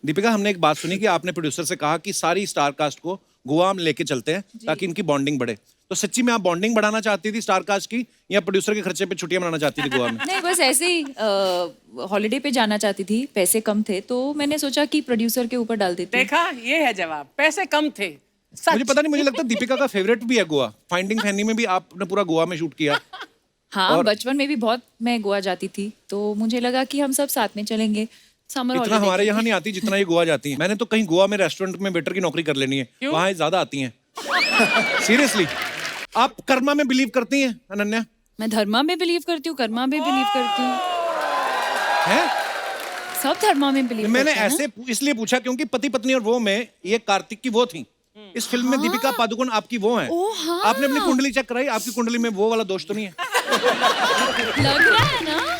दीपिका, हमने एक बात सुनी कि आपने प्रोड्यूसर से कहा कि सारी स्टार कास्ट को गोवा में लेके चलते हैं ताकि इनकी बॉन्डिंग बढ़े। तो सच्ची में आप बॉन्डिंग बढ़ाना चाहती थी स्टार कास्ट की, या प्रोड्यूसर के खर्चे पे छुट्टियां मनाना चाहती थी गोवा में? नहीं, बस ऐसे ही हॉलिडे पे जाना चाहती थी, पैसे कम थे तो मैंने सोचा कि प्रोड्यूसर के ऊपर डाल देती हूँ। देखा, ये है जवाब, पैसे कम थे। मुझे पता नहीं, मुझे लगता है दीपिका का फेवरेट भी है गोवा। फाइंडिंग फैनी में भी आपने पूरा गोवा में शूट किया। हाँ, बचपन में भी बहुत मैं गोवा जाती थी, तो मुझे लगा कि हम सब साथ में चलेंगे समर इतना हॉलिडे। हमारे यहाँ नहीं आती जितना ये गोवा जाती है। मैंने तो कहीं गोवा में रेस्टोरेंट में वेटर की नौकरी कर लेनी है, वहाँ ज्यादा आती हैं। सीरियसली। आप कर्मा में बिलीव करती हैं अनन्या? मैं धर्मा में बिलीव करती हूँ, कर्मा में बिलीव करती हूँ, हैं? सब धर्मा में बिलीव मैंने करते हैं। ऐसे इसलिए पूछा क्योंकि पति पत्नी और वो में ये कार्तिक की वो थी। इस फिल्म में दीपिका पादुकोण आपकी वो है। हाँ। आपने अपनी कुंडली चेक कराई? आपकी कुंडली में वो वाला दोष तो नहीं है? लग रहा है ना,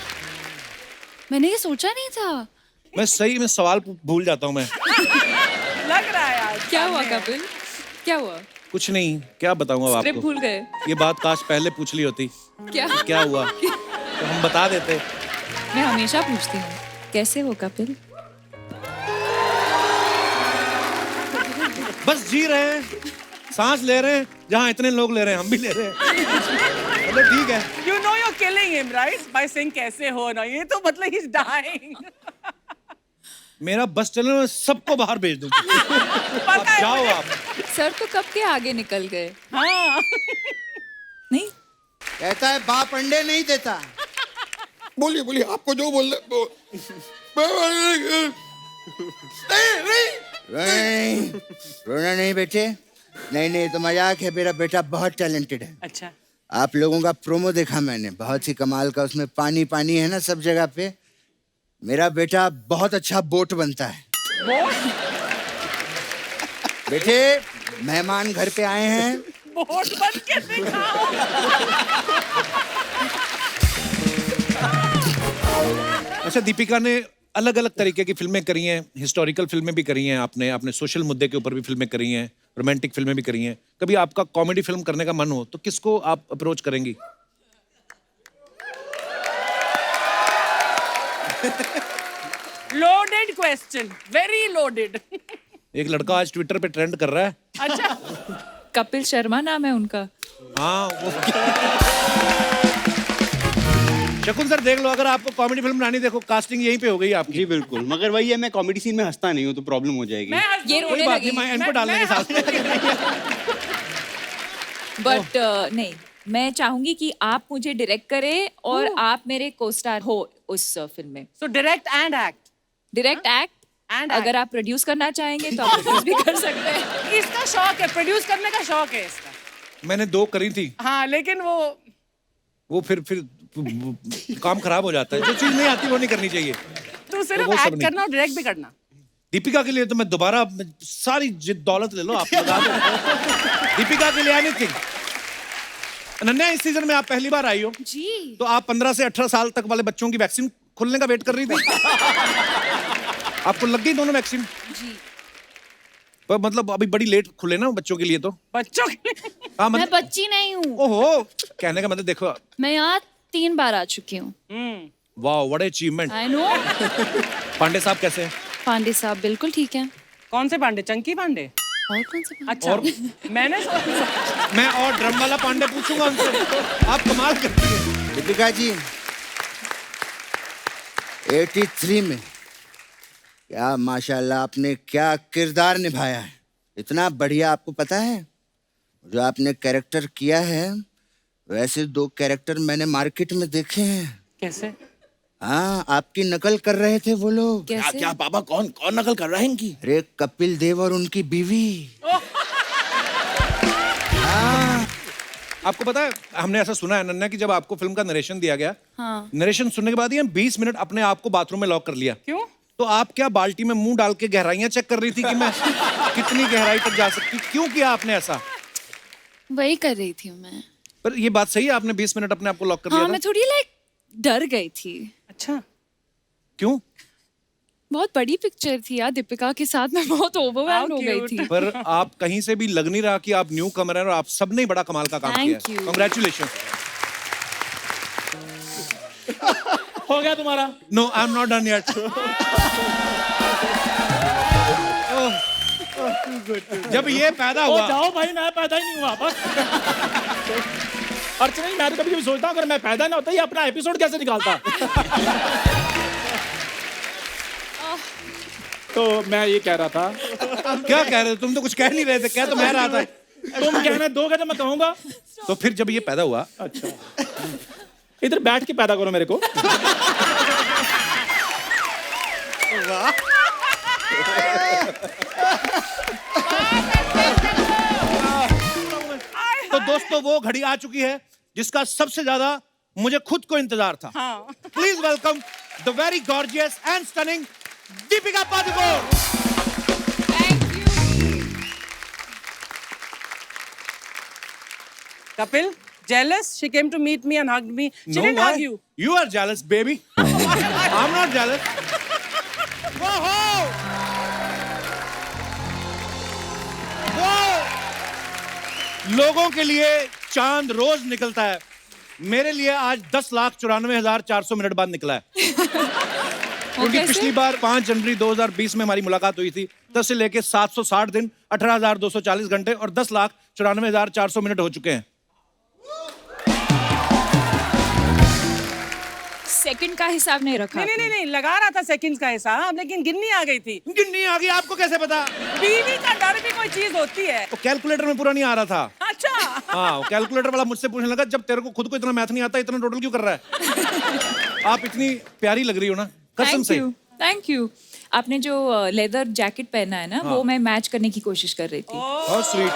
मैंने ये सोचा नहीं था। मैं सही में सवाल भूल जाता हूँ मैं। लग रहा है आज। क्या हुआ कपिल, क्या हुआ? कुछ नहीं, क्या बताऊंगा अब स्क्रिप्ट आपको। भूल गए ये बात काश पहले पूछ ली होती। क्या? क्या हुआ तो हम बता देते। मैं हमेशा पूछती हूँ, कैसे हो कपिल? बस जी रहे हैं, सांस ले रहे हैं, जहाँ इतने लोग ले रहे हैं हम भी ले रहे हैं। मतलब ठीक है। You know you're killing him, right? By saying कैसे हो ना, ये तो मतलब he's dying. मेरा बस चले, मैं सबको बाहर भेज दूँ। अब जाओ आप। सर तो कब के आगे निकल गए। हाँ। नहीं कहता है बाप अंडे नहीं देता। बोलिए बोलिए, आपको जो बोल नहीं रोना नहीं बेटे, नहीं तो मजाक है। मेरा बेटा बहुत टैलेंटेड है। अच्छा। आप लोगों का प्रोमो देखा मैंने, बहुत ही कमाल का। उसमें पानी पानी है ना सब जगह पे। मेरा बेटा बहुत अच्छा बोट बनता है। बेटे, मेहमान घर पे आए हैं, बोट बन के दिखाओ। अच्छा, दीपिका ने अलग अलग तरीके की फिल्में करी हैं। हिस्टोरिकल फिल्में भी करी हैं आपने सोशल मुद्दे के ऊपर भी फिल्में करी हैं, रोमांटिक फिल्में भी करी हैं। कभी आपका कॉमेडी फिल्म करने का मन हो तो किसको आप अप्रोच करेंगी? Loaded question, very loaded. एक लड़का आज ट्विटर पे ट्रेंड कर रहा है। अच्छा। कपिल शर्मा नाम है उनका। हाँ, वो शकुन सर देख लो, अगर आपको कॉमेडी फिल्म बनानी, देखो कास्टिंग यहीं पे हो गई आपकी। जी बिल्कुल, मगर वही है, मैं कॉमेडी सीन में हंसता नहीं हूँ तो प्रॉब्लम हो जाएगी। मैं ये कोई रोने बात लगी। नहीं, मैं इनको डालेंगे साथ में। बट नहीं, मैं चाहूंगी कि आप मुझे डायरेक्ट करें और आप मेरे को स्टार हो उस फिल्म में। So direct and act. Direct act, And अगर आप प्रोड्यूस करना चाहेंगे तो आप प्रोड्यूस भी कर सकते हैं। इसका शौक है, प्रोड्यूस करने का शौक है इसका। मैंने 2 करी थी, हाँ, लेकिन वो फिर काम खराब हो जाता है। जो चीज नहीं आती वो नहीं करनी चाहिए। तू सिर्फ वो सब एक्ट नहीं। करना और डायरेक्ट भी करना। दीपिका के लिए तो मैं दोबारा सारी दौलत ले लो आप, लगा दो। दीपिका के लिए एनीथिंग। अनन्या, इस सीजन में आप पहली बार आई हो जी। तो आप 15 से 18 साल तक वाले बच्चों की वैक्सीन खुलने का वेट कर रही थी। आपको लग गई दोनों वैक्सीन? जी। पर मतलब अभी बड़ी लेट खुले ना बच्चों के लिए तो। बच्चों के लिए। हाँ, मैं मतलब बच्ची नहीं हूँ, ओहो, कहने का मतलब देखो। मैं यहाँ 3 बार आ चुकी हूँ। वाह, what achievement. I know. Pandey साहब कैसे हैं? पांडे साहब बिल्कुल ठीक है। कौन से पांडे? चंकी पांडे? और कौन से पांडे? अच्छा। मैंने मैं और ड्रम वाला पांडे पूछूंगा उनसे। आप कमाल करती हैं। दीपिका जी 83 में क्या माशाल्लाह आपने क्या किरदार निभाया है, इतना बढ़िया। आपको पता है जो आपने कैरेक्टर किया है, वैसे 2 कैरेक्टर मैंने मार्केट में देखे हैं। कैसे? हाँ, आपकी नकल कर रहे थे वो लोग। कैसे? क्या पापा, कौन नकल कर रहा है इनकी? अरे कपिल देव और उनकी बीवी। हाँ, आपको पता है, हमने ऐसा सुना है अनन्या कि जब आपको फिल्म का नरेशन दिया गया, हाँ। नरेशन सुनने के बाद ही 20 मिनट अपने आप को बाथरूम में लॉक कर लिया। क्यों? तो आप क्या बाल्टी में मुंह डाल के गहराइयां चेक कर रही थी कि मैं कितनी गहराई तक जा सकती? क्यों किया आपने ऐसा? वही कर रही थी मैं। पर ये बात सही है, आपने 20 मिनट अपने आप को लॉक कर हाँ, लिया मैं था? थोड़ी डर गई थी। अच्छा। क्यों? बहुत बड़ी पिक्चर थी यार, दीपिका के साथ मैं बहुत ओवरवेल्म हो गई cute. थी। पर आप कहीं से भी लग नहीं रहा कि आप न्यू कमर हैं और आप सबने बड़ा कमाल का काम Thank किया है। you. कांग्रेचुलेशन। हो गया तुम्हारा? No, I am not done yet. जब ये पैदा ओ हुआ जाओ भाई, मैं पैदा ही नहीं हुआ बस। अर्चना जी, मैं तो कभी कभी सोचता हूँ अगर मैं पैदा ना होता ये अपना एपिसोड कैसे निकालता। तो मैं ये कह रहा था, क्या कह रहे हो तुम? तो कुछ कह नहीं रहे थे, कह तो मैं रहा था। तुम कहना दोगे तो मैं कहूंगा। तो फिर जब ये पैदा हुआ, अच्छा, इधर बैठ के पैदा करो मेरे को। तो दोस्तों वो घड़ी आ चुकी है जिसका सबसे ज्यादा मुझे खुद को इंतजार था। Please welcome the very gorgeous and stunning Deepika Padukone. Kapil, jealous? She came to meet me and hugged me. She didn't hug you. You are jealous, baby. I'm not jealous. Whoa! लोगों के लिए चांद रोज निकलता है, मेरे लिए आज 10,94,400 मिनट बाद निकला है। क्योंकि पिछली बार 5 जनवरी 2020 में हमारी मुलाकात हुई थी, तब से लेके 760 दिन, 18,240 घंटे और 10,94,400 मिनट हो चुके हैं। सेकंड का हिसाब नहीं रखा। नहीं, लगा रहा था सेकंड्स का हिसाब, लेकिन गिननी आ गई थी। गिननी आ गई, आपको कैसे पता? बीवी का डर भी कोई चीज होती है। वो कैलकुलेटर में पूरा नहीं आ रहा था। अच्छा। हाँ, वो कैलकुलेटर वाला मुझसे पूछने लगा, जब तेरे को खुद को इतना मैथ नहीं आता, इतना टोटल क्यों कर रहा है? आप इतनी प्यारी लग रही हो ना, कसम से। Thank you. आपने जो लेदर जैकेट पहना है ना, वो मैं मैच करने की कोशिश कर रही थी। बहुत स्वीट।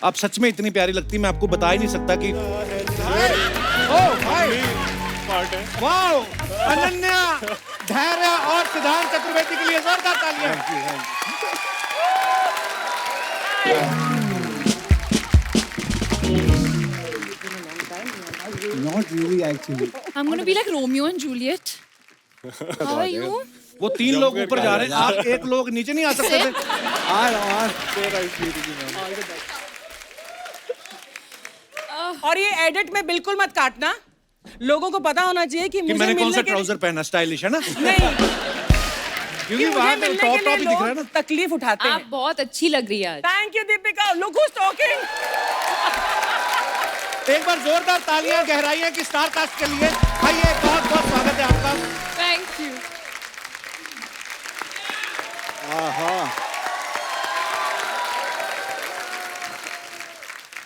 आप सच में इतनी प्यारी लगती, मैं आपको बता ही नहीं सकता कि वाओ, अनन्या, धैर्य और सिद्धांत चतुर्वेदी के लिए जोरदार तालियां। Not really actually. I'm gonna be like Romeo and Juliet. How are you? वो 3 लोग ऊपर जा रहे हैं, आप 1 लोग नीचे नहीं आ सकते थे? और ये एडिट में बिल्कुल मत काटना, लोगों को पता होना चाहिए कि मुझे मैंने कौन सा मिलने के ट्राउजर पहना, स्टाइलिश है ना? नहीं, क्योंकि मुझे वहां मिलने टॉप के टॉप लिए ही दिख रहा है ना। लोग तकलीफ उठाते आप हैं। बहुत अच्छी लग रही है आज। Thank you Deepika, look who's talking. एक बार जोरदार तालियां गहराइयां की स्टार कास्ट के लिए। आइए, बहुत बहुत स्वागत है आपका। Thank you.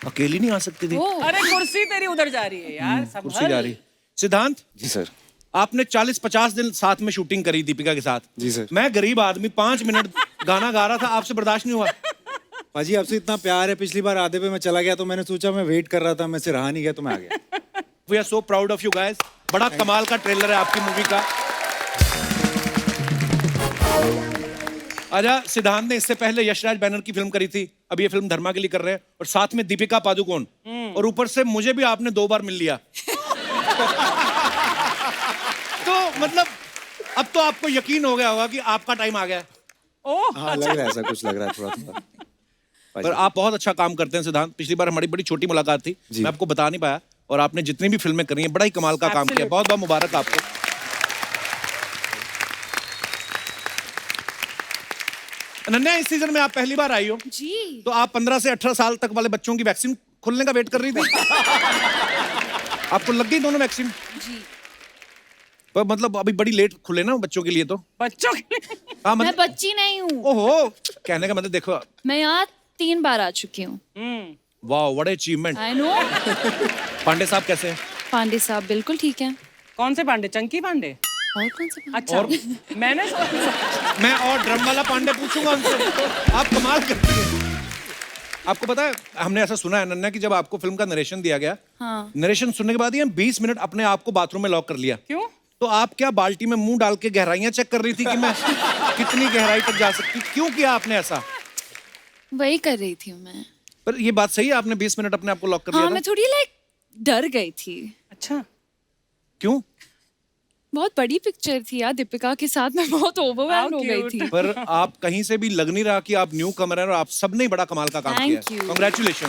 अकेली नहीं आ सकती थी। अरे कुर्सी तेरी उधर जा रही है यार, कुर्सी जा रही। सिद्धांत जी सर। आपने 40-50 दिन साथ में शूटिंग करी दीपिका के साथ। जी सर। मैं गरीब आदमी 5 मिनट गाना गा रहा था, आपसे बर्दाश्त नहीं हुआ। पाजी आपसे इतना प्यार है, पिछली बार आधे पे मैं चला गया तो मैंने सोचा मैं वेट कर रहा था, मैं से रहा नहीं गया तो मैं आ गया। We are so proud of you guys. बड़ा कमाल का ट्रेलर है आपकी मूवी का। आजा, सिद्धांत ने इससे पहले यशराज बैनर की फिल्म करी थी, अब ये फिल्म धर्मा के लिए कर रहे हैं, और साथ में दीपिका पादुकोण, और ऊपर से मुझे भी आपने 2 बार मिल लिया। तो मतलब अब तो आपको यकीन हो गया होगा कि आपका टाइम आ गया है। हाँ लग रहा है, ऐसा कुछ लग रहा है थोड़ा। पर आप बहुत अच्छा काम करते हैं सिद्धांत। पिछली बार हमारी बड़ी छोटी मुलाकात थी, मैं आपको बता नहीं पाया, और आपने जितनी भी फिल्में करी हैं बड़ा ही कमाल का काम किया। बहुत बहुत मुबारक आपको। अनन्या, इस सीजन में आप पहली बार आई हो जी। तो आप 15 से 18 साल तक वाले बच्चों की वैक्सीन खुलने का वेट कर रही थी। आपको लग गई दोनों वैक्सीन? जी। पर मतलब अभी बड़ी लेट खुले ना बच्चों के लिए, तो बच्चों के लिए। हाँ मैं मतलब, बच्ची नहीं हूँ, ओहो, कहने का मतलब देखो। मैं यहाँ 3 बार आ चुकी हूँ। वाह, what achievement. I know. Pandey साहब कैसे हैं? पांडे साहब बिल्कुल ठीक है। कौन से पांडे? चंकी पांडे? और कौन से पांडे? अच्छा, मैंने मैं और ड्रम वाला पांडे पूछूंगा उनसे। आप कमाल करती हैं। आपको पता है, हमने ऐसा सुना है अनन्या कि जब आपको फिल्म का नरेशन दिया गया, हाँ। नरेशन सुनने के बाद ही 20 मिनट अपने आप को बाथरूम में लॉक कर लिया। क्यों? तो आप क्या बाल्टी में मुंह डाल के गहराइयां चेक कर रही थी कि मैं कितनी गहराई तक जा सकती? क्यों किया आपने ऐसा? वही कर रही थी मैं। पर ये बात सही है, आपने 20 मिनट अपने आप को लॉक कर हाँ, लिया मैं था? थोड़ी डर गई थी। अच्छा, क्यों? बहुत बड़ी पिक्चर थी यार, दीपिका के साथ मैं बहुत ओवरवेल्म हो गई थी। पर आप कहीं से भी लग नहीं रहा कि आप न्यू कमर हैं, और आप सबने बड़ा कमाल का काम किया Thank है। you. कांग्रेचुलेशन।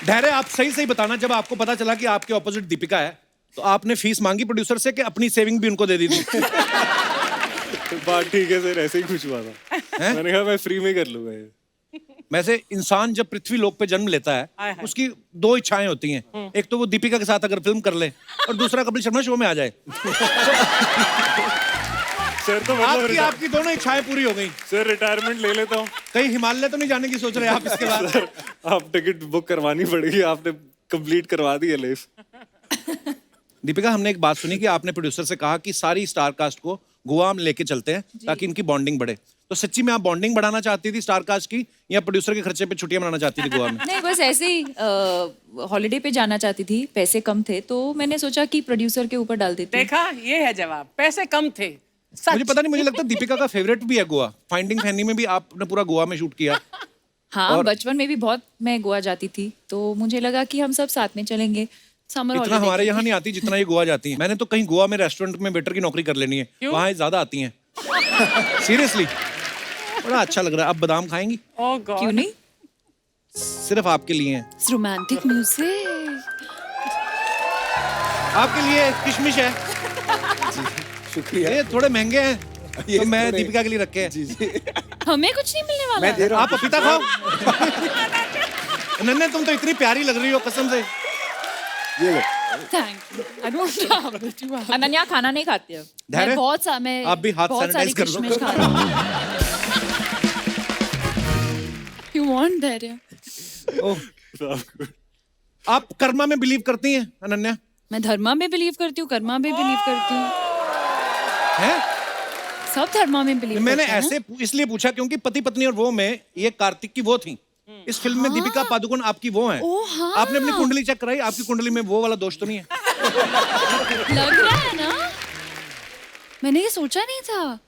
धैर्य, आप सही सही बताना, जब आपको पता चला कि आपके ऑपोजिट दीपिका है, तो आपने फीस मांगी प्रोड्यूसर से कि अपनी सेविंग भी उनको दे दी थी? बात ठीक है सर, ऐसे ही कुछ हुआ था। मैंने कहा मैं फ्री में कर लूंगा ये। वैसे इंसान जब पृथ्वी लोक पे जन्म लेता है हाय। उसकी दो इच्छाएं होती हैं, एक तो वो दीपिका के साथ अगर फिल्म कर ले और दूसरा कपिल शर्मा शो में आ जाए। सर तो मतलब आपकी दोनों इच्छाएं पूरी हो गई। सर रिटायरमेंट ले लेता हूँ। कहीं हिमालय तो नहीं जाने की सोच रहे आप इसके बाद? सर आप टिकट बुक करवानी पड़ेगी, आपने कंप्लीट करवा दी है लाइफ। दीपिका, हमने एक बात सुनी कि आपने प्रोड्यूसर से कहा कि सारी स्टार कास्ट को गोवा में लेके चलते हैं ताकि इनकी बॉन्डिंग बढ़े। तो सच्ची में आप बॉन्डिंग बढ़ाना चाहती थी स्टार कास्ट की, या प्रोड्यूसर के खर्चे पे छुट्टियां मनाना चाहती थी गोवा में? नहीं, बस ऐसे ही हॉलीडे पे जाना चाहती थी, पैसे कम थे तो मैंने सोचा कि प्रोड्यूसर के ऊपर डाल देती हूँ। देखा, ये है जवाब, पैसे कम थे। सच। मुझे पता नहीं, मुझे लगता है दीपिका का फेवरेट भी है गोवा। फाइंडिंग फैनी में भी आपने पूरा गोवा में शूट किया। हाँ, बचपन में भी बहुत मैं गोवा जाती थी, तो मुझे लगा कि हम सब साथ में चलेंगे समर इतना हॉलीडे। हमारे यहाँ नहीं आती जितना ये गोवा जाती है। मैंने तो कहीं गोवा में रेस्टोरेंट में वेटर की नौकरी कर लेनी है, वहाँ ज्यादा आती हैं। सीरियसली बड़ा अच्छा लग रहा है। अब बादाम खाएंगी? ओह गॉड। क्यों नहीं? सिर्फ आपके लिए हैं। Romantic music. आपके लिए किशमिश है। शुक्रिया। ये थोड़े महंगे हैं तो मैं दीपिका के लिए रखे हैं। हमें कुछ नहीं मिलने वाला। मैं दे रहा हूँ। आप पपीता खाओ। नन्हे, तुम तो इतनी प्यारी लग रही हो कसम से। ये लो। Thank you. I don't have it. You have. Ananya खाना नहीं खाती है। धैर्य? मैं बहुत सा मैं आप भी हाथ बहुत सारी सैनिटाइज कर लो। किशमिश खा रही हूँ। यू वांट धैर्य? ओह, आप कर्मा में बिलीव करती हैं अनन्या? मैं धर्मा में बिलीव करती हूँ, कर्मा में बिलीव करती हूँ, हैं? सब धर्मा में बिलीव मैंने करते हैं ऐसे इसलिए पूछा क्योंकि पति पत्नी और वो में ये कार्तिक की वो थी। इस फिल्म में दीपिका पादुकोण आपकी वो हैं। ओह, हाँ। आपने अपनी कुंडली चेक कराई? आपकी कुंडली में वो वाला दोष तो नहीं है? ना? लग रहा है ना? मैंने ये सोचा नहीं था।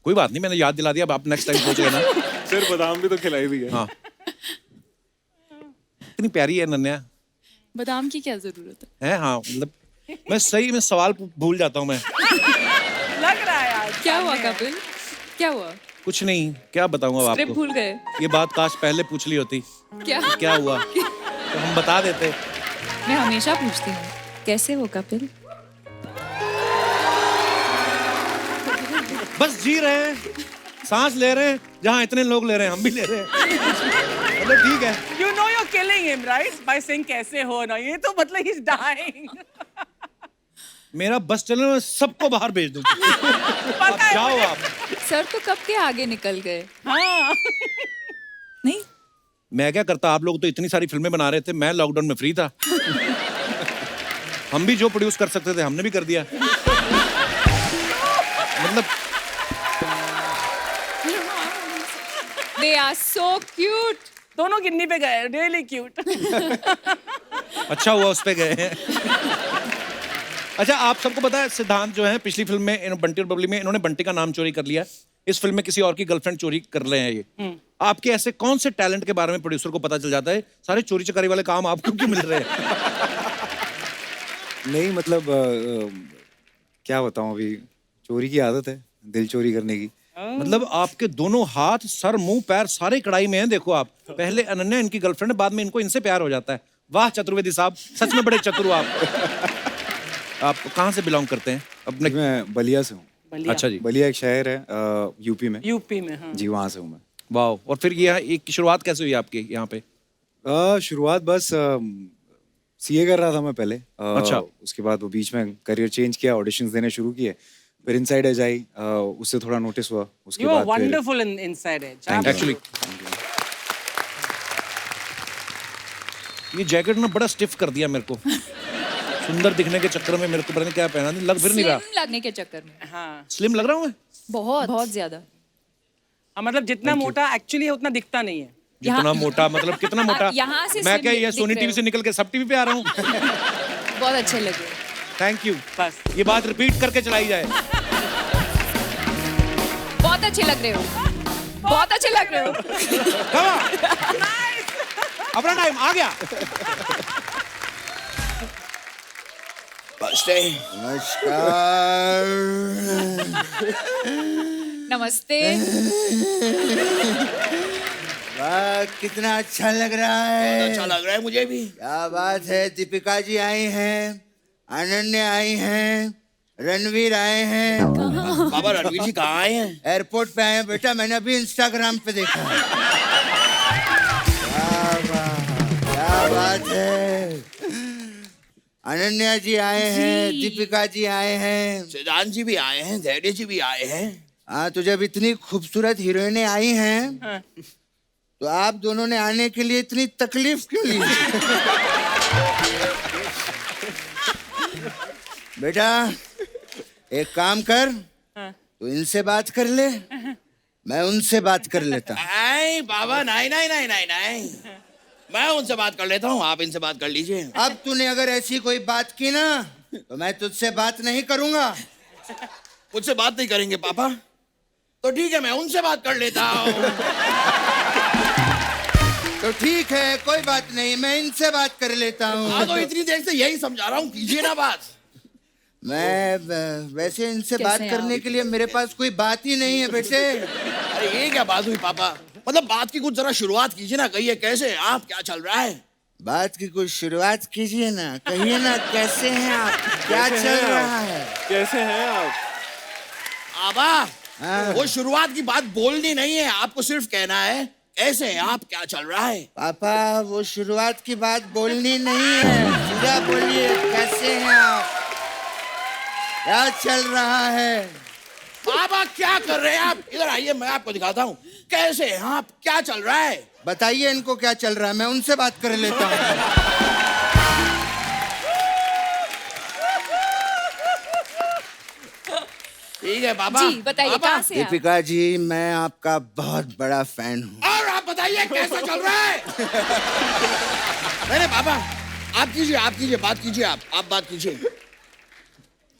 कोई बात नहीं, मैंने याद दिला दिया। अब आप नेक्स्ट टाइम सोच लेना। सर बादाम भी तो खिलाई दी है। हाँ, इतनी प्यारी है अनन्या। बादाम की क्या जरूरत है? है हाँ, मतलब मैं सही में सवाल भूल जाता हूँ मैं। लग रहा है यार। क्या हुआ कपिल? क्या हुआ? कुछ नहीं, क्या बताऊँ अब स्क्रिप्ट आपको। भूल गए ये बात काश पहले पूछ ली होती। क्या? क्या हुआ तो हम बता देते। मैं हमेशा पूछती हूँ, कैसे हो कपिल? बस जी रहे हैं, सांस ले रहे हैं, जहाँ इतने लोग ले रहे हैं हम भी ले रहे हैं। मतलब ठीक है। You know you're killing him, right? By saying कैसे हो ना, ये तो मतलब he's dying. मेरा बस चलने में सबको बाहर भेज दूँ। अब जाओ आप। सर तो कब के आगे निकल गए। हाँ। नहीं, मैं क्या करता, आप लोग तो इतनी सारी फिल्में बना रहे थे, मैं लॉकडाउन में फ्री था। हम भी जो प्रोड्यूस कर सकते थे हमने भी कर दिया। मतलब they are so cute. दोनों गिन्नी पे गए, really cute. अच्छा हुआ उस पे गए हैं। अच्छा, आप सबको पता है सिद्धांत जो है पिछली फिल्म में बंटी और बबली में इन्होंने बंटी का नाम चोरी कर लिया। इस फिल्म में किसी और की गर्लफ्रेंड चोरी कर रहे हैं ये। आपके ऐसे कौन से टैलेंट के बारे में प्रोड्यूसर को पता चल जाता है? सारे चोरी चकारी वाले काम आपको क्यों मिल रहे हैं? नहीं मतलब क्या बताऊं, अभी चोरी की आदत है, दिल चोरी करने की। मतलब आपके दोनों हाथ, सर, मुंह, पैर सारे कढ़ाई में हैं। देखो आप, पहले अनन्या इनकी गर्लफ्रेंड है, बाद में इनको इनसे प्यार हो जाता है। वाह चतुर्वेदी साहब, सच में बड़े चतुर हो आप। आप कहाँ से बिलोंग करते हैं अपने? मैं बलिया से हूँ। बलिया। अच्छा जी, बलिया एक शहर है यूपी में। यूपी में, हाँ। जी वहाँ से हूँ मैं। वाह। और फिर ये एक शुरुआत कैसे हुई आपकी यहाँ पे? शुरुआत बस सीए कर रहा था मैं पहले। अच्छा। उसके बाद वो बीच में करियर चेंज किया, ऑडिशंस देने शुरू किए, फिर इनसाइड एज आई, उससे थोड़ा नोटिस हुआ। उसके You are बाद फिर wonderful in inside edge. Thank you. Actually ये जैकेट ना बड़ा स्टिफ कर दिया मेरे को। सुंदर दिखने के चक्कर में मेरे को पता नहीं क्या पहना, लग फिर नहीं रहा। Slim लगने के चक्कर में। हाँ। स्लिम लग रहा हूँ मैं? बहुत बहुत ज्यादा। हाँ, मतलब जितना मोटा एक्चुअली उतना दिखता नहीं है। जितना मोटा मतलब कितना मोटा? यहाँ से मैं slim क्या ये दिख सोनी रहे टीवी हो। से निकल के सब टीवी पे आ रहा हूँ? बहुत अच्छे लगे। Thank you. बस। ये बात रिपीट करके चलाई जाए। बहुत अच्छे लग रहे हो, बहुत अच्छे लग रहे हो। Come on. अपना टाइम आ गया। नमस्कार। नमस्ते। वाह कितना अच्छा लग रहा है। अच्छा लग रहा है मुझे भी। क्या बात है, दीपिका जी आई हैं, अनन्या आई हैं, रणवीर आए हैं। बाबा रणवीर जी कहाँ आए हैं? एयरपोर्ट पे आए हैं बेटा, मैंने अभी इंस्टाग्राम पे देखा है। क्या बात है। अनन्या जी आए हैं, दीपिका जी आए हैं, सिद्धांत जी भी आए हैं, धैर्य जी भी आए हैं। हाँ, तो जब इतनी खूबसूरत हीरोइनें आई हैं तो आप दोनों ने आने के लिए इतनी तकलीफ क्यों ली? बेटा एक काम कर, तू इनसे बात कर ले, मैं उनसे बात कर लेता हूँ। नहीं बाबा, नहीं नहीं नहीं नहीं नहीं, मैं उनसे बात कर लेता हूँ, आप इनसे बात कर लीजिए। अब तूने अगर ऐसी कोई बात की ना तो मैं तुझसे बात नहीं करूंगा। मुझसे बात नहीं करेंगे पापा? तो ठीक है, मैं उनसे बात कर लेता हूँ। तो ठीक है, कोई बात नहीं, मैं इनसे बात कर लेता हाँ, हूँ। तो इतनी देर से यही समझा रहा हूँ, कीजिए ना बात। मैं वैसे इनसे बात कैसे करने के लिए मेरे पास कोई बात ही नहीं है बेटे। अरे ये क्या बात हुई पापा? मतलब बात की कुछ जरा शुरुआत कीजिए ना, कहिए कैसे हैं आप, क्या चल रहा है? बात की कुछ शुरुआत कीजिए ना, कहिए ना कैसे हैं आप, क्या चल रहा है? कैसे हैं आप? आबा, हाँ। वो शुरुआत की बात बोलनी नहीं है, आपको सिर्फ कहना है कैसे हैं आप, क्या चल रहा है? पापा वो शुरुआत की बात बोलनी नहीं है, सीधा बोलिए कैसे हैं आप, क्या चल रहा है? बाबा क्या कर रहे हैं आप? इधर आइए, मैं आपको दिखाता हूँ कैसे हैं आप, क्या चल रहा है। बताइए इनको क्या चल रहा है, मैं उनसे बात कर लेता हूँ। ठीक है बाबा। जी बताइए, बाबा, कहाँ से आप? दीपिका जी मैं आपका बहुत बड़ा फैन हूँ। और आप बताइए कैसा चल रहा है? नहीं बाबा, आप कीजिए बात कीजिए, आप बात कीजिए।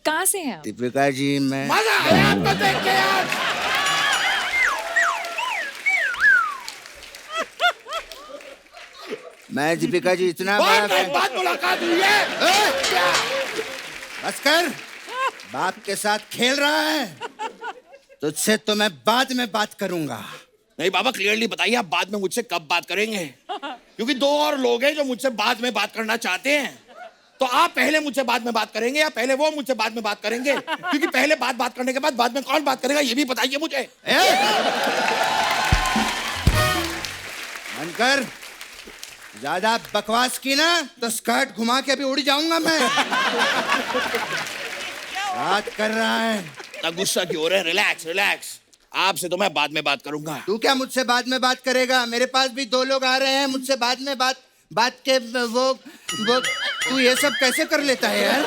कहाँ से हैं आप? दीपिका जी मैं मजा आया आपको देख के आज। मैं दीपिका जी इतना बड़ा बहुत दिन फैन। बाद मुलाकात हुई है। क्या? बस कर, बाप के साथ खेल रहा है, तुझसे तो मैं बाद में बात करूंगा। नहीं बाबा, क्लियरली बताइए आप बाद में मुझसे कब बात करेंगे? क्योंकि दो और लोग हैं जो मुझसे बाद में बात करना चाहते हैं। तो आप पहले मुझसे बाद में बात करेंगे या पहले वो मुझसे बाद में बात करेंगे? क्योंकि पहले बात करने के बाद में कौन बात करेगा ये भी बताइए मुझे। मनकर, ज्यादा बकवास की ना तो स्कर्ट घुमा के अभी उड़ जाऊंगा मैं। बात कर रहा है। इतना गुस्सा क्यों हो रहे हैं? रिलैक्स रिलैक्स, आपसे तो मैं बाद में बात करूंगा। तू क्या मुझसे बाद में बात करेगा? मेरे पास भी दो लोग आ रहे हैं मुझसे बाद में बात के वो तू ये सब कैसे कर लेता है यार?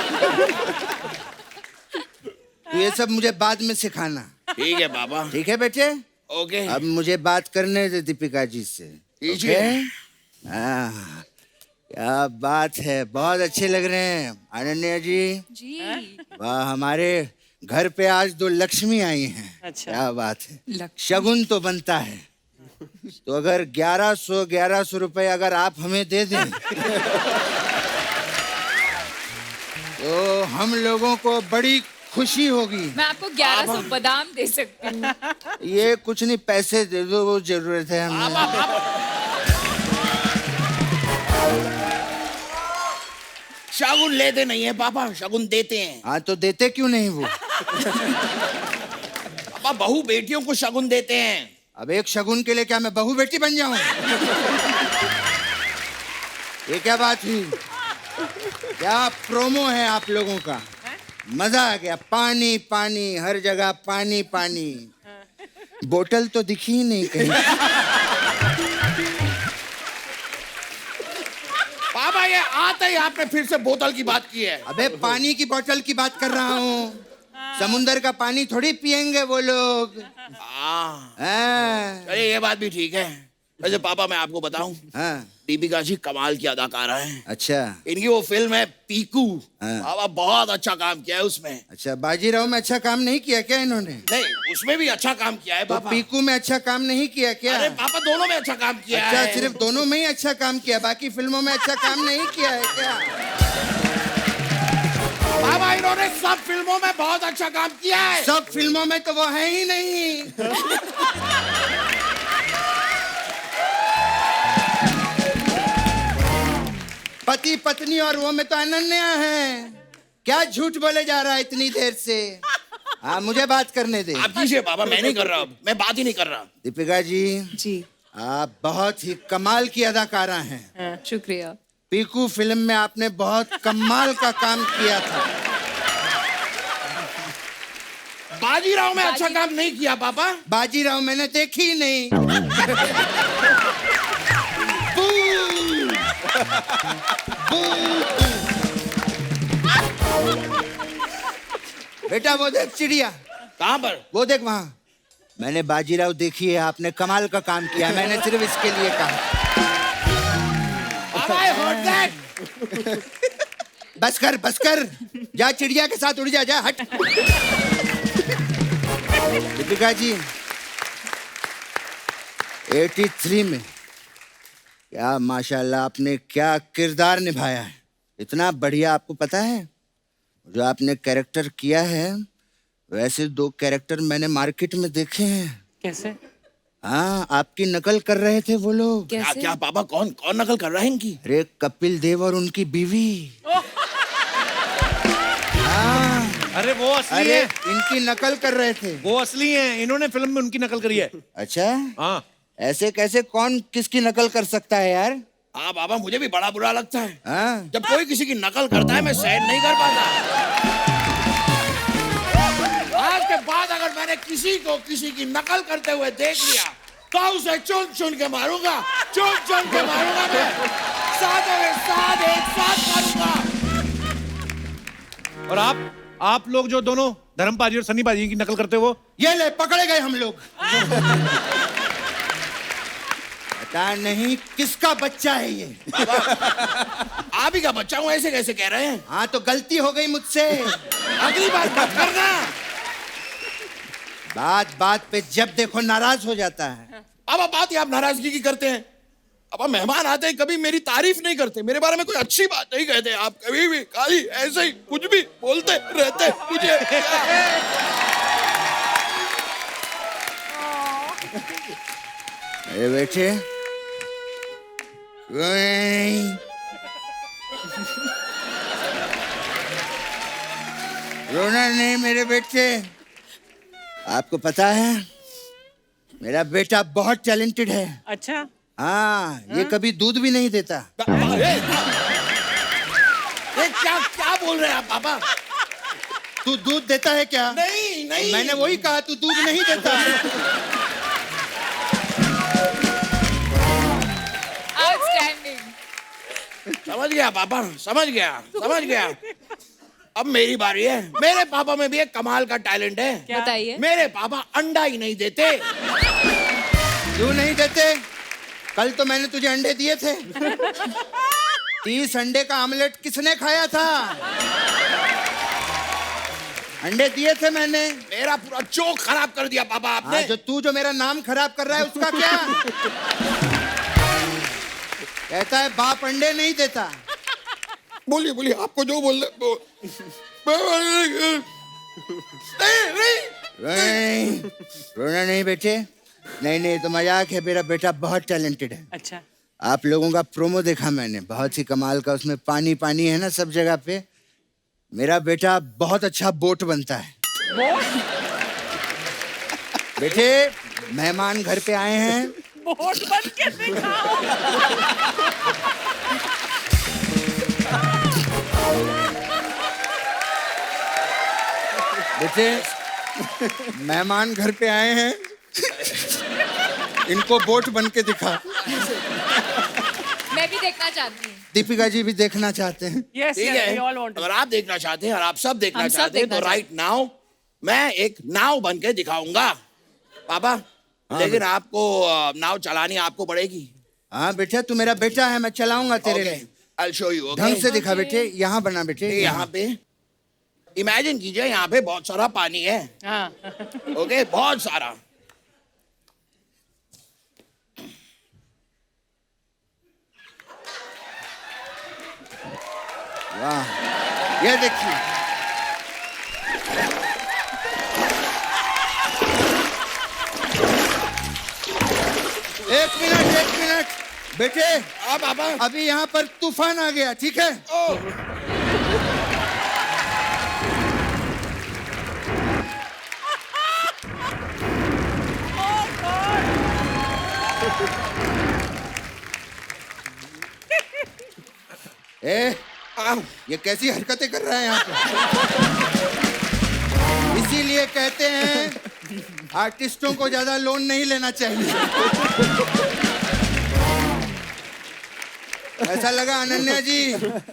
तू ये सब मुझे बाद में सिखाना। ठीक है बाबा। ठीक है बेटे, ओके। अब मुझे बात करने दे दीपिका जी से। कीजिए। ओके? क्या बात है, बहुत अच्छे लग रहे हैं अनन्या जी। जी वाह, हमारे घर पे आज दो लक्ष्मी आई हैं। अच्छा। क्या बात है, लक्ष्मी। शगुन तो बनता है। तो अगर 1100 रुपए अगर आप हमें दे दें तो हम लोगों को बड़ी खुशी होगी। मैं आपको 1100 बादाम दे सकती हूँ। ये कुछ नहीं, पैसे दे दो, वो जरूरत है हमें। शगुन लेते नहीं है पापा, शगुन देते हैं। हाँ तो देते क्यों नहीं वो? पापा बहू बेटियों को शगुन देते हैं। अब एक शगुन के लिए क्या मैं बहू बेटी बन जाऊं? ये क्या बात हुई? क्या प्रोमो है आप लोगों का? मजा आ गया। पानी पानी, हर जगह पानी पानी। बोतल तो दिखी ही नहीं कहीं। पापा ये आते ही आपने फिर से बोतल की बात की है। अबे पानी की बोतल की बात कर रहा हूँ। समुंदर का पानी थोड़ी पियेंगे वो लोग। हाँ। चलिए ये बात भी ठीक है। वैसे पापा मैं आपको बताऊं, हाँ। दीपिका जी कमाल की अदाकारा है। अच्छा। इनकी वो फिल्म है पीकू, हाँ। पापा बहुत अच्छा काम किया है उसमें। अच्छा, बाजीराव में अच्छा काम नहीं किया क्या इन्होंने? नहीं, उसमें भी अच्छा काम किया है तो पापा। पीकू में अच्छा काम नहीं किया क्या? अरे पापा दोनों में अच्छा काम किया अच्छा, है। सिर्फ दोनों में ही अच्छा काम किया, बाकी फिल्मों में अच्छा काम नहीं किया है क्या? पापा इन्होंने सब फिल्मों में बहुत अच्छा काम किया है। सब फिल्मों में तो वो है ही नहीं। पति पत्नी और वो में तो अनन्या है। क्या झूठ बोले जा रहा है इतनी देर से? हाँ, मुझे बात करने दे। आप कीजिए बाबा, मैं नहीं कर रहा, अब मैं बात ही नहीं कर रहा। दीपिका जी, जी आप बहुत ही कमाल की अदाकारा हैं। शुक्रिया। पीकू फिल्म में आपने बहुत कमाल का काम किया था। बाजीराव में अच्छा काम नहीं किया पापा। बाजीराव मैंने देखी ही नहीं। बेटा वो देख चिड़िया। कहाँ पर? वो देख वहां। मैंने बाजीराव देखी है, आपने कमाल का काम किया। मैंने सिर्फ इसके लिए कहा। पापा, I heard that. बस कर जा, चिड़िया के साथ उड़ जा हट। दीपिका जी, 83 में क्या माशाल्लाह आपने क्या किरदार निभाया है। इतना बढ़िया। आपको पता है जो आपने कैरेक्टर किया है, वैसे 2 कैरेक्टर मैंने मार्केट में देखे हैं। कैसे? हाँ, आपकी नकल कर रहे थे वो लोग। क्या क्या पापा, कौन कौन नकल कर रहा है इनकी? अरे कपिल देव और उनकी बीवी। हाँ, अरे वो असली अरे है, इनकी नकल कर रहे थे। वो असली हैं, इन्होंने फिल्म में उनकी नकल करी है। अच्छा, हाँ। ऐसे कैसे कौन किसकी नकल कर सकता है यार? हाँ बाबा, मुझे भी बड़ा बुरा लगता है। हाँ? जब कोई किसी की नकल करता है मैं सहन नहीं कर पाता। आज के बाद अगर मैंने किसी को किसी की नकल करते हुए देख लिया तो उसे चुन के मारूंगा, चुन के मारूंगा मैं। साथ एक साथ मारूंगा। और आप लोग जो दोनों धर्म पाजी और सनी पाजी की नकल करते हो, ये ले पकड़े गए हम लोग। पता नहीं किसका बच्चा है ये। आप ही का बच्चा हूँ, ऐसे कैसे कह रहे हैं? हाँ तो गलती हो गई मुझसे। अगली बार मत करना। बात पे जब देखो नाराज हो जाता है। अब बात ही आप नाराजगी की करते हैं। अब मेहमान आते हैं, कभी मेरी तारीफ नहीं करते, मेरे बारे में कोई अच्छी बात नहीं कहते। आप कभी भी खाली ऐसे ही कुछ भी बोलते रहते मुझे। अरे बेटे, रोना नहीं मेरे बेटे। आपको पता है मेरा बेटा बहुत टैलेंटेड है। अच्छा, हाँ, ये कभी दूध भी नहीं देता। क्या बोल रहे हैं आप पापा? तू दूध देता है क्या? नहीं मैंने वही कहा, तू दूध नहीं देता। आउटस्टैंडिंग। समझ गया पापा, समझ गया। अब मेरी बारी है। मेरे पापा में भी एक कमाल का टैलेंट है। बताइए। मेरे पापा अंडा ही नहीं देते। क्यों नहीं देते? कल तो मैंने तुझे अंडे दिए थे। 30 अंडे का आमलेट किसने खाया था? अंडे दिए थे मैंने। मेरा पूरा जोक खराब कर दिया पापा आपने। हाँ, जो मेरा नाम खराब कर रहा है उसका क्या? कहता है बाप अंडे नहीं देता। बोलिए आपको जो बोल नहीं, रोना नहीं बेटे। नहीं तो मजाक है। मेरा बेटा बहुत टैलेंटेड है। अच्छा, आप लोगों का प्रोमो देखा मैंने, बहुत ही कमाल का। उसमें पानी है ना सब जगह पे। मेरा बेटा बहुत अच्छा बोट बनता है। बेटे, मेहमान घर पे आए हैं। बोट बन के दिखाओ। बेटे, मेहमान घर पे आए हैं, इनको बोट बन के दिखा। मैं भी देखना चाहती हूँ। दीपिका जी भी देखना चाहते हैं। Yes, ठीक yes, है। we all want to. अगर आप देखना चाहते हैं और आप सब देखना हम सब चाहते हैं देखना तो राइट नाउ मैं एक नाव बन के दिखाऊंगा पापा। लेकिन आपको नाव चलानी आपको पड़ेगी। हाँ बेटा, तू मेरा बेटा है, मैं चलाऊंगा तेरे लिए। I'll show you, okay? ढंग से दिखा बेटे। यहाँ बना बेटे। यहाँ पे इमेजिन कीजिए, यहाँ पे बहुत सारा पानी है। हाँ। ओके, बहुत सारा। वाह, ये देखिए। एक मिनट बेटे। अब अभी यहाँ पर तूफान आ गया, ठीक है? ए, ये कैसी हरकतें कर रहा है यहाँ पे? इसीलिए कहते हैं आर्टिस्टों को ज्यादा लोन नहीं लेना चाहिए। ऐसा लगा अनन्या जी?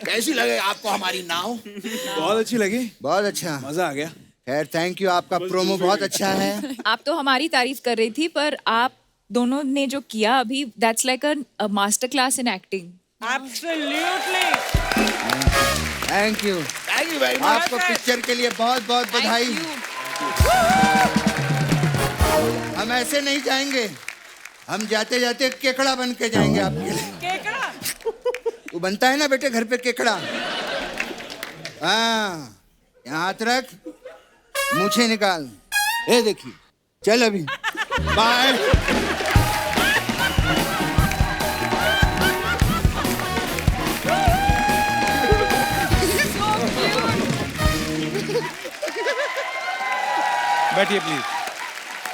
कैसी लगे आपको हमारी नाव? बहुत अच्छी लगी, बहुत अच्छा, मजा आ गया। खैर थैंक यू, आपका प्रोमो बहुत अच्छा है। आप तो हमारी तारीफ कर रही थी, पर आप दोनों ने जो किया अभी, that's like a master class in acting. Absolutely. Thank you very much. आपको पिक्चर के लिए बहुत बहुत बधाई। हम ऐसे नहीं जाएंगे, हम जाते जाते केकड़ा बन के जाएंगे आपके लिए। केकड़ा? वो बनता है ना बेटे घर पे केकड़ा। हाँ, यहाँ हाथ रख, मूछें निकाल। ए देखिए, चल अभी बाय। बैठिए प्लीज।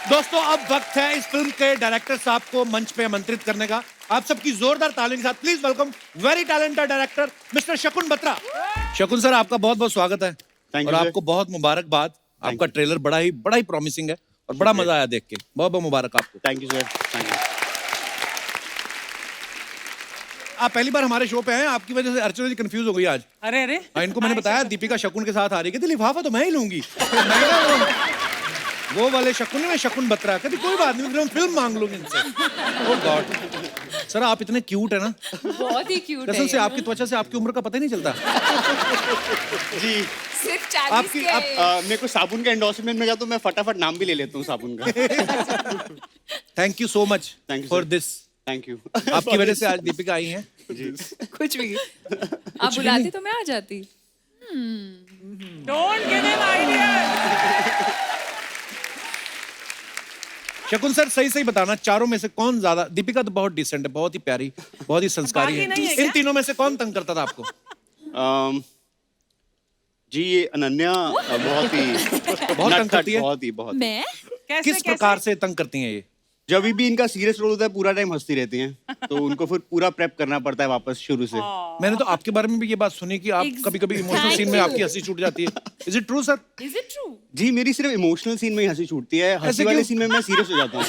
दोस्तों, अब वक्त है इस फिल्म के डायरेक्टर साहब को मंच पे आमंत्रित करने का। आप सबकी जोरदार तालियों के साथ please welcome very talented director mister शकुन बत्रा। शकुन सर, आपका बहुत बहुत स्वागत है। Thank और you, sir. आपको बहुत मुबारकबाद। आपका ट्रेलर बड़ा ही प्रॉमिसिंग है और बड़ा मजा आया देख के। बहुत बहुत मुबारक आपको। Thank you sir, thank you. आप पहली बार हमारे शो पे हैं, आपकी वजह से अर्चना जी कंफ्यूज हो गई आज। अरे अरे, हाँ, इनको मैंने बताया दीपिका शकुन के साथ आ रही है, कहती लिफाफा तो मैं ही लूंगी। मैं कहा, वो वाले शकुन में शकुन बत्रा, कहती कोई बात नहीं, मैं फिल्म मांग लूंगी इनसे। ओह गॉड सर, आप इतने क्यूट है ना, बहुत ही क्यूट है। कसम से आपकी त्वचा से आपकी उम्र का पता ही नहीं चलता। जी, सिर्फ 40 आपकी- के आप- हैं। मेरे को साबुन का एंडोर्समेंट मिला तो मैं फटाफट नाम भी ले लेता हूँ साबुन का। Thank you so much Thank you, for sir. This. Thank you. आपकी वजह से आज दीपिका आई हैं। कुछ भी आप बुलाते तो मैं आ जाती। don't give him ideas. शकुन सर, सही सही बताना, चारों में से कौन ज्यादा? दीपिका तो बहुत डिसेंट है, बहुत ही प्यारी, बहुत ही संस्कारी बाकी नहीं है है। क्या? इन तीनों में से कौन तंग करता था आपको? जी, ये अनन्या बहुत ही बहुत तंग करती है। बहुत। मैं कैसे किस प्रकार से तंग करती हैं ये? जब भी इनका सीरियस रोल होता है पूरा टाइम हंसती रहती हैं, तो उनको फिर पूरा प्रेप करना पड़ता है वापस शुरू से। मैंने तो आपके बारे में भी ये बात सुनी कि आप कभी कभी इमोशनल Thank सीन में you. आपकी हंसी छूट जाती है। Is it true sir? Is it true? जी, मेरी सिर्फ इमोशनल सीन में ही हंसी छूटती है, हंसी ऐसे वाले क्यों? सीन में मैं सीरियस हो जाता हूँ।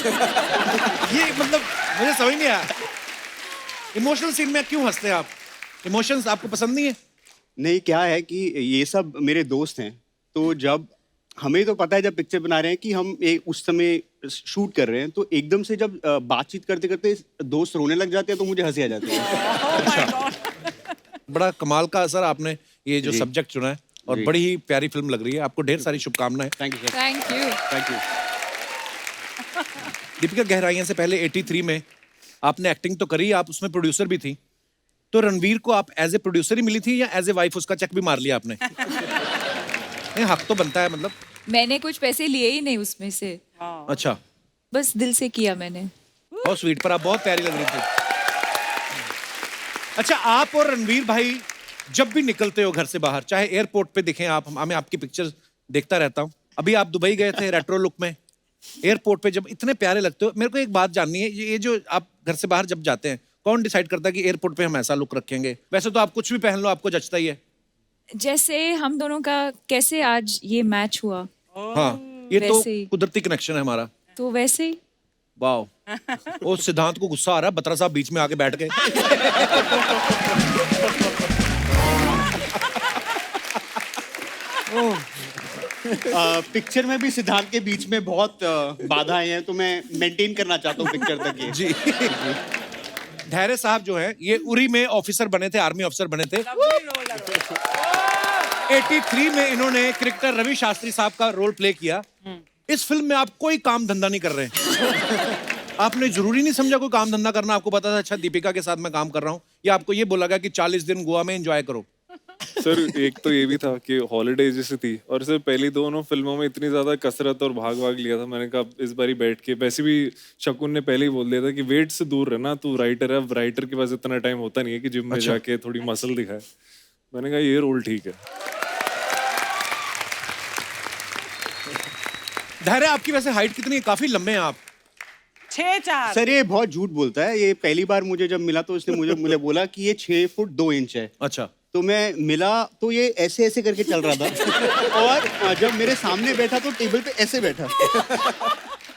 ये मतलब मुझे समझ नहीं आया, इमोशनल सीन में क्यों हंसते हैं आप? इमोशंस आपको पसंद नहीं है? नहीं, क्या है कि ये सब मेरे दोस्त हैं, तो जब हमें तो पता है जब पिक्चर बना रहे हैं कि हम उस समय शूट कर रहे हैं, तो एकदम से जब बातचीत करते करते दोस्त रोने लग जाते हैं तो मुझे हंसी आ जाती है। बड़ा कमाल का सर आपने ये जो जी। सब्जेक्ट चुना है और जी। बड़ी ही प्यारी फिल्म लग रही है। आपको ढेर सारी शुभकामनाएं। Thank you sir, thank you. Thank you. Deepika, Gehraiyaan से पहले 83 में आपने एक्टिंग तो करी, आप उसमें प्रोड्यूसर भी थी, तो रणवीर को आप एज ए प्रोड्यूसर ही मिली थी या एज ए वाइफ उसका चेक भी मार लिया आपने? नहीं, हक तो बनता है मतलब। मैंने कुछ पैसे लिए ही नहीं उसमें से, अच्छा, बस दिल से किया मैंने। बहुत स्वीट, पर आप बहुत प्यारी लग रही थी। अच्छा, आप और रणवीर भाई जब भी निकलते हो घर से बाहर, चाहे एयरपोर्ट पे दिखें आप, मैं आपकी पिक्चर देखता रहता हूँ। अभी आप दुबई गए थे रेट्रो लुक में, एयरपोर्ट पे जब इतने प्यारे लगते हो। मेरे को एक बात जाननी है, ये जो आप घर से बाहर जब जाते हैं, कौन डिसाइड करता है कि एयरपोर्ट पे हम ऐसा लुक रखेंगे? वैसे तो आप कुछ भी पहन लो, आपको जचता ही है। जैसे हम दोनों का कैसे आज ये मैच हुआ, हाँ, ये तो वैसे ही। कुदरती कनेक्शन है हमारा। तो वैसे ही। वाओ, वो सिद्धांत को गुस्सा आ रहा है, बत्रा साहब बीच में आके बैठ गए। पिक्चर में भी सिद्धांत के बीच में बहुत बाधाएं हैं, तो मैं मेंटेन करना चाहता हूँ पिक्चर तक ये। जी। धैर्य साहब जो है, ये उरी में ऑफिसर बने थे, आर्मी ऑफिसर बने थे। 83 में इन्होंने क्रिकेटर रवि शास्त्री साहब का रोल प्ले किया। इस फिल्म में आप कोई काम धंधा नहीं कर रहे। आपने जरूरी नहीं समझा कोई काम धंधा करना? आपको पता था अच्छा दीपिका के साथ मैं काम कर रहा हूँ, या आपको ये बोला गया कि 40 दिन गोवा में एंजॉय करो? सर, एक तो ये भी था कि हॉलीडे जैसी थी, और सर पहली दोनों फिल्मों में इतनी ज्यादा कसरत और भाग भाग लिया था, मैंने कहा इस बारी बैठ के, वैसे भी शकुन ने पहले ही बोल दिया था कि वेट से दूर रहना, तू राइटर है, अब राइटर के पास इतना टाइम होता नहीं है कि जिम में अच्छा। जाके थोड़ी मसल दिखाए। मैंने कहा ये रोल ठीक है। धैर्य, आपकी वैसे हाइट कितनी है? काफी लंबे हैं आप। 6'4". सर, ये बहुत झूठ बोलता है। ये पहली बार मुझे जब मिला तो उसने मुझे बोला कि ये 6 फुट 2 इंच है। अच्छा, तो मैं मिला तो ये ऐसे ऐसे करके चल रहा था और जब मेरे सामने बैठा तो टेबल पे ऐसे बैठा।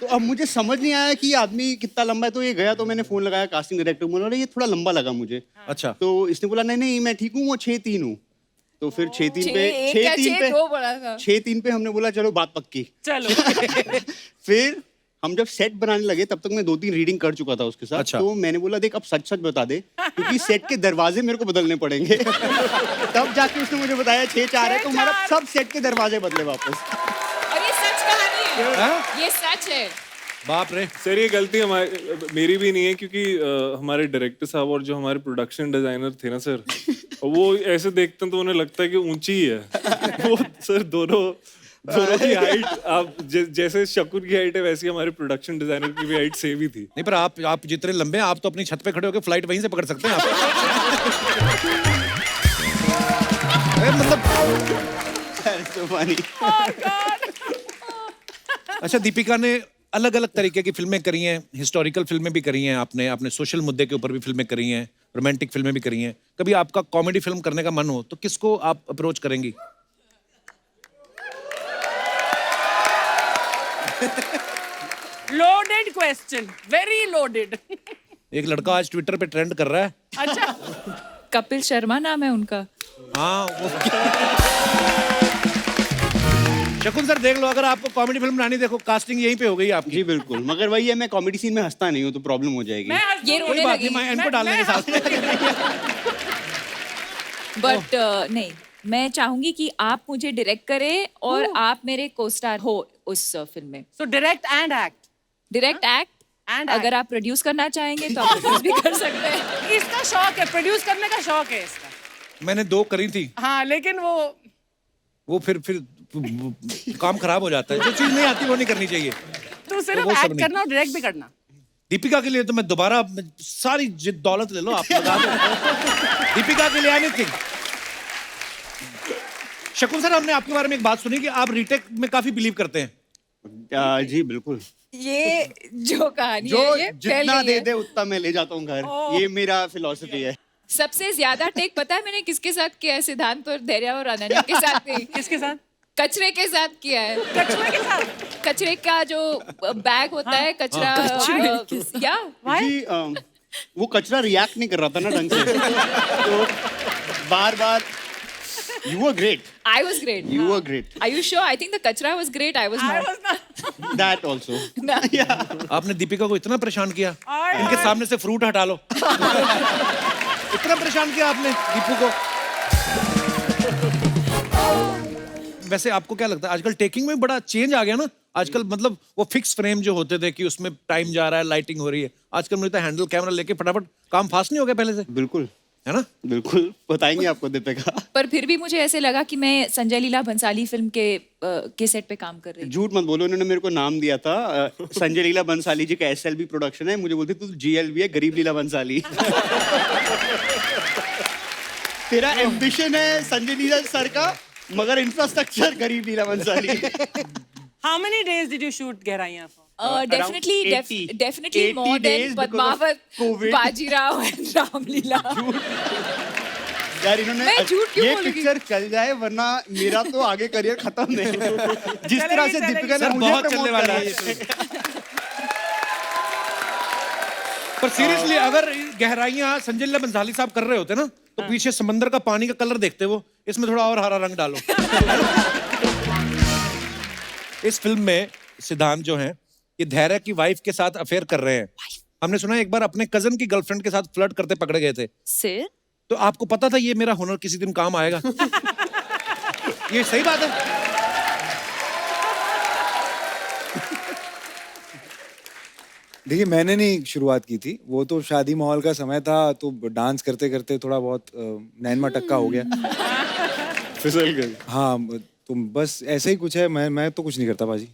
तो अब मुझे समझ नहीं आया कि ये आदमी कितना लंबा है, तो ये गया तो मैंने फोन लगाया कास्टिंग डायरेक्टर को, बोला ये थोड़ा लंबा लगा मुझे। अच्छा। तो इसने बोला नहीं नहीं मैं ठीक हूँ, वो 6'3" हूँ। तो फिर 6'3" पे 6'3" पे हमने बोला चलो बात पक्की। चलो। फिर हम जब सेट बनाने लगे तब तक मैं 2-3 रीडिंग कर चुका था उसके साथ। अच्छा। तो मैंने बोला देख अब सच सच बता दे, क्योंकि सेट के दरवाजे मेरे को बदलने पड़ेंगे। तब जाके उसने मुझे बताया 6'4" है, तो हमारा सब सेट के दरवाजे बदले वापस। और ये सच कहानी है, हाँ? ये सच है। बाप रे। सर ये गलती मेरी भी नहीं है, क्योंकि हमारे डायरेक्टर साहब और जो हमारे प्रोडक्शन डिजाइनर थे ना सर, वो ऐसे देखते हैं तो उन्हें लगता है कि ऊंची ही है। वो सर दोनों की हाइट आप जैसे शकुन की हाइट है वैसी हमारे प्रोडक्शन डिजाइनर की भी हाइट सेम ही थी। नहीं पर आप जितने लंबे हैं आप तो अपनी छत पे खड़े होकर फ्लाइट वहीं से पकड़ सकते हैं आप। मतलब अच्छा, दीपिका ने अलग अलग तरीके की फिल्में करी हैं, हिस्टोरिकल फिल्में भी करी हैं, आपने सोशल मुद्दे के ऊपर भी फिल्में करी हैं, रोमांटिक फिल्में भी करी हैं। कभी आपका कॉमेडी फिल्म करने का मन हो तो किसको आप अप्रोच करेंगी? Loaded question, very loaded. एक लड़का आज ट्विटर पे ट्रेंड कर रहा है। अच्छा। कपिल शर्मा नाम है उनका। हाँ वो शकुन सर देख लो, अगर आपको कॉमेडी फिल्म बनानी, देखो कास्टिंग यहीं पे हो गई आपकी। जी बिल्कुल, मगर वही है मैं कॉमेडी सीन में हंसता नहीं हूँ तो प्रॉब्लम हो जाएगी। ये कोई रोने बात लगी। नहीं, मैं इनको डाल देंगे साथ में। बट नहीं, मैं चाहूंगी कि आप मुझे डायरेक्ट करें और आप मेरे को स्टार हो उस फिल्म में। So direct and act. Direct act, And अगर आप प्रोड्यूस करना चाहेंगे तो आप प्रोड्यूस भी कर सकते हैं। इसका शौक है, प्रोड्यूस करने का शौक है इसका। मैंने 2 करी थी। हाँ लेकिन वो फिर काम खराब हो जाता है। जो चीज नहीं आती वो नहीं करनी चाहिए। तो सिर्फ वो सब एक्ट नहीं। करना और डायरेक्ट भी करना। दीपिका के लिए तो मैं दोबारा सारी जिद दौलत ले लो आप, लगा दो। दीपिका के लिए एनीथिंग। शकुन सर, हमने आपके बारे में एक बात सुनी कि आप रीटेक में काफी बिलीव करते हैं। जी बिल्कुल, ये जो कहानी जो है ये फैल जितना गई दे है। दे उतना मैं ले जाता हूँ घर, ये मेरा फिलॉसफी है। सबसे ज्यादा टेक पता है मैंने किसके साथ किया है? सिद्धांत और धैर्य और अनन्या के साथ नहीं। किसके साथ? कचरे के साथ किया है। कचरे के साथ? कचरे का जो बैग होता है, कचरा या जी वो कचरा रिएक्ट नहीं कर रहा था ना ढंग से, तो बार बार You were great. I was great. You were great. Are you sure? I think the kachra was great. I was not. That also. आपने दीपिका को इतना परेशान किया, इनके सामने से फ्रूट हटा लो। इतना परेशान किया आपने दीपू को। वैसे आपको क्या लगता है आजकल टेकिंग में बड़ा चेंज आ गया ना? आजकल मतलब वो फिक्स फ्रेम जो होते थे कि उसमें टाइम जा रहा है, लाइटिंग हो रही है, आजकल मुझे तो हैंडल कैमरा लेके फटाफट काम फास्ट नहीं हो गया पहले से? बिल्कुल है ना? बिल्कुल बताएंगे आपको दीपिका। पर फिर भी मुझे ऐसे लगा कि मैं संजय लीला भंसाली फिल्म के सेट पे काम कर रही हूँ। झूठ मत बोलो, उन्होंने मेरे को नाम दिया था संजय लीला बंसाली जी का SLB प्रोडक्शन है, मुझे बोलते तू GLB है, गरीब लीला बंसाली। तेरा एम्बिशन है संजय लीला सर का, मगर इंफ्रास्ट्रक्चर गरीब लीला Bhansali. How many days did you shoot गहराइयाँ for? Definitely 80 more days than because of Padmavat, COVID. Bajirao and Ramlila. यार इन्होंने मैं झूठ क्यों ये बोलूंगी? पिक्चर चल जाए वरना मेरा तो आगे करियर खत्म नहीं। जिस तरह से दीपिका ने सर, मुझे बहुत प्रमोट चलने वाला करा है ये है। पर सीरियसली अगर गहराइयां संजय लीला बंसाली साहब कर रहे होते ना, तो पीछे समंदर का पानी का कलर देखते वो, इसमें थोड़ा और हरा रंग डालो। इस फिल्म में सिद्धांत जो हैं, ये धैर्य की वाइफ के साथ अफेयर कर रहे हैं। हमने सुना एक बार अपने कजन की गर्लफ्रेंड के साथ फ्लर्ट करते पकड़े गए थे। सिर? तो आपको पता था ये मेरा हुनर किसी दिन काम आएगा? ये सही बात है। देखिए मैंने नहीं शुरुआत की थी, वो तो शादी माहौल का समय था, तो डांस करते करते थोड़ा बहुत नैनमा टक्का हो गया। फिसल गई। हाँ तो बस ऐसे ही कुछ है, मैं तो कुछ नहीं करता बाजी।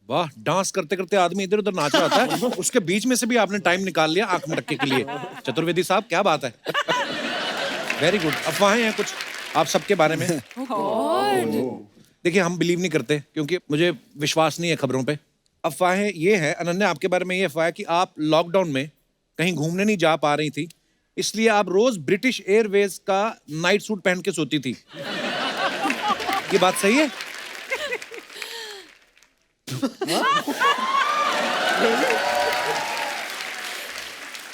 वाह, डांस करते करते आदमी इधर उधर नाचा होता है, उसके बीच में से भी आपने टाइम निकाल लिया आंख में रखने के लिए। चतुर्वेदी साहब क्या बात है। Very good. अफवाहें हैं कुछ आप सबके बारे में। देखिए हम बिलीव नहीं करते क्योंकि मुझे विश्वास नहीं है खबरों पे। अफवाहें ये है, अनन्या आपके बारे में ये अफवाह है कि आप लॉकडाउन में कहीं घूमने नहीं जा पा रही थी, इसलिए आप रोज ब्रिटिश एयरवेज का नाइट सूट पहन के सोती थी। ये बात सही है?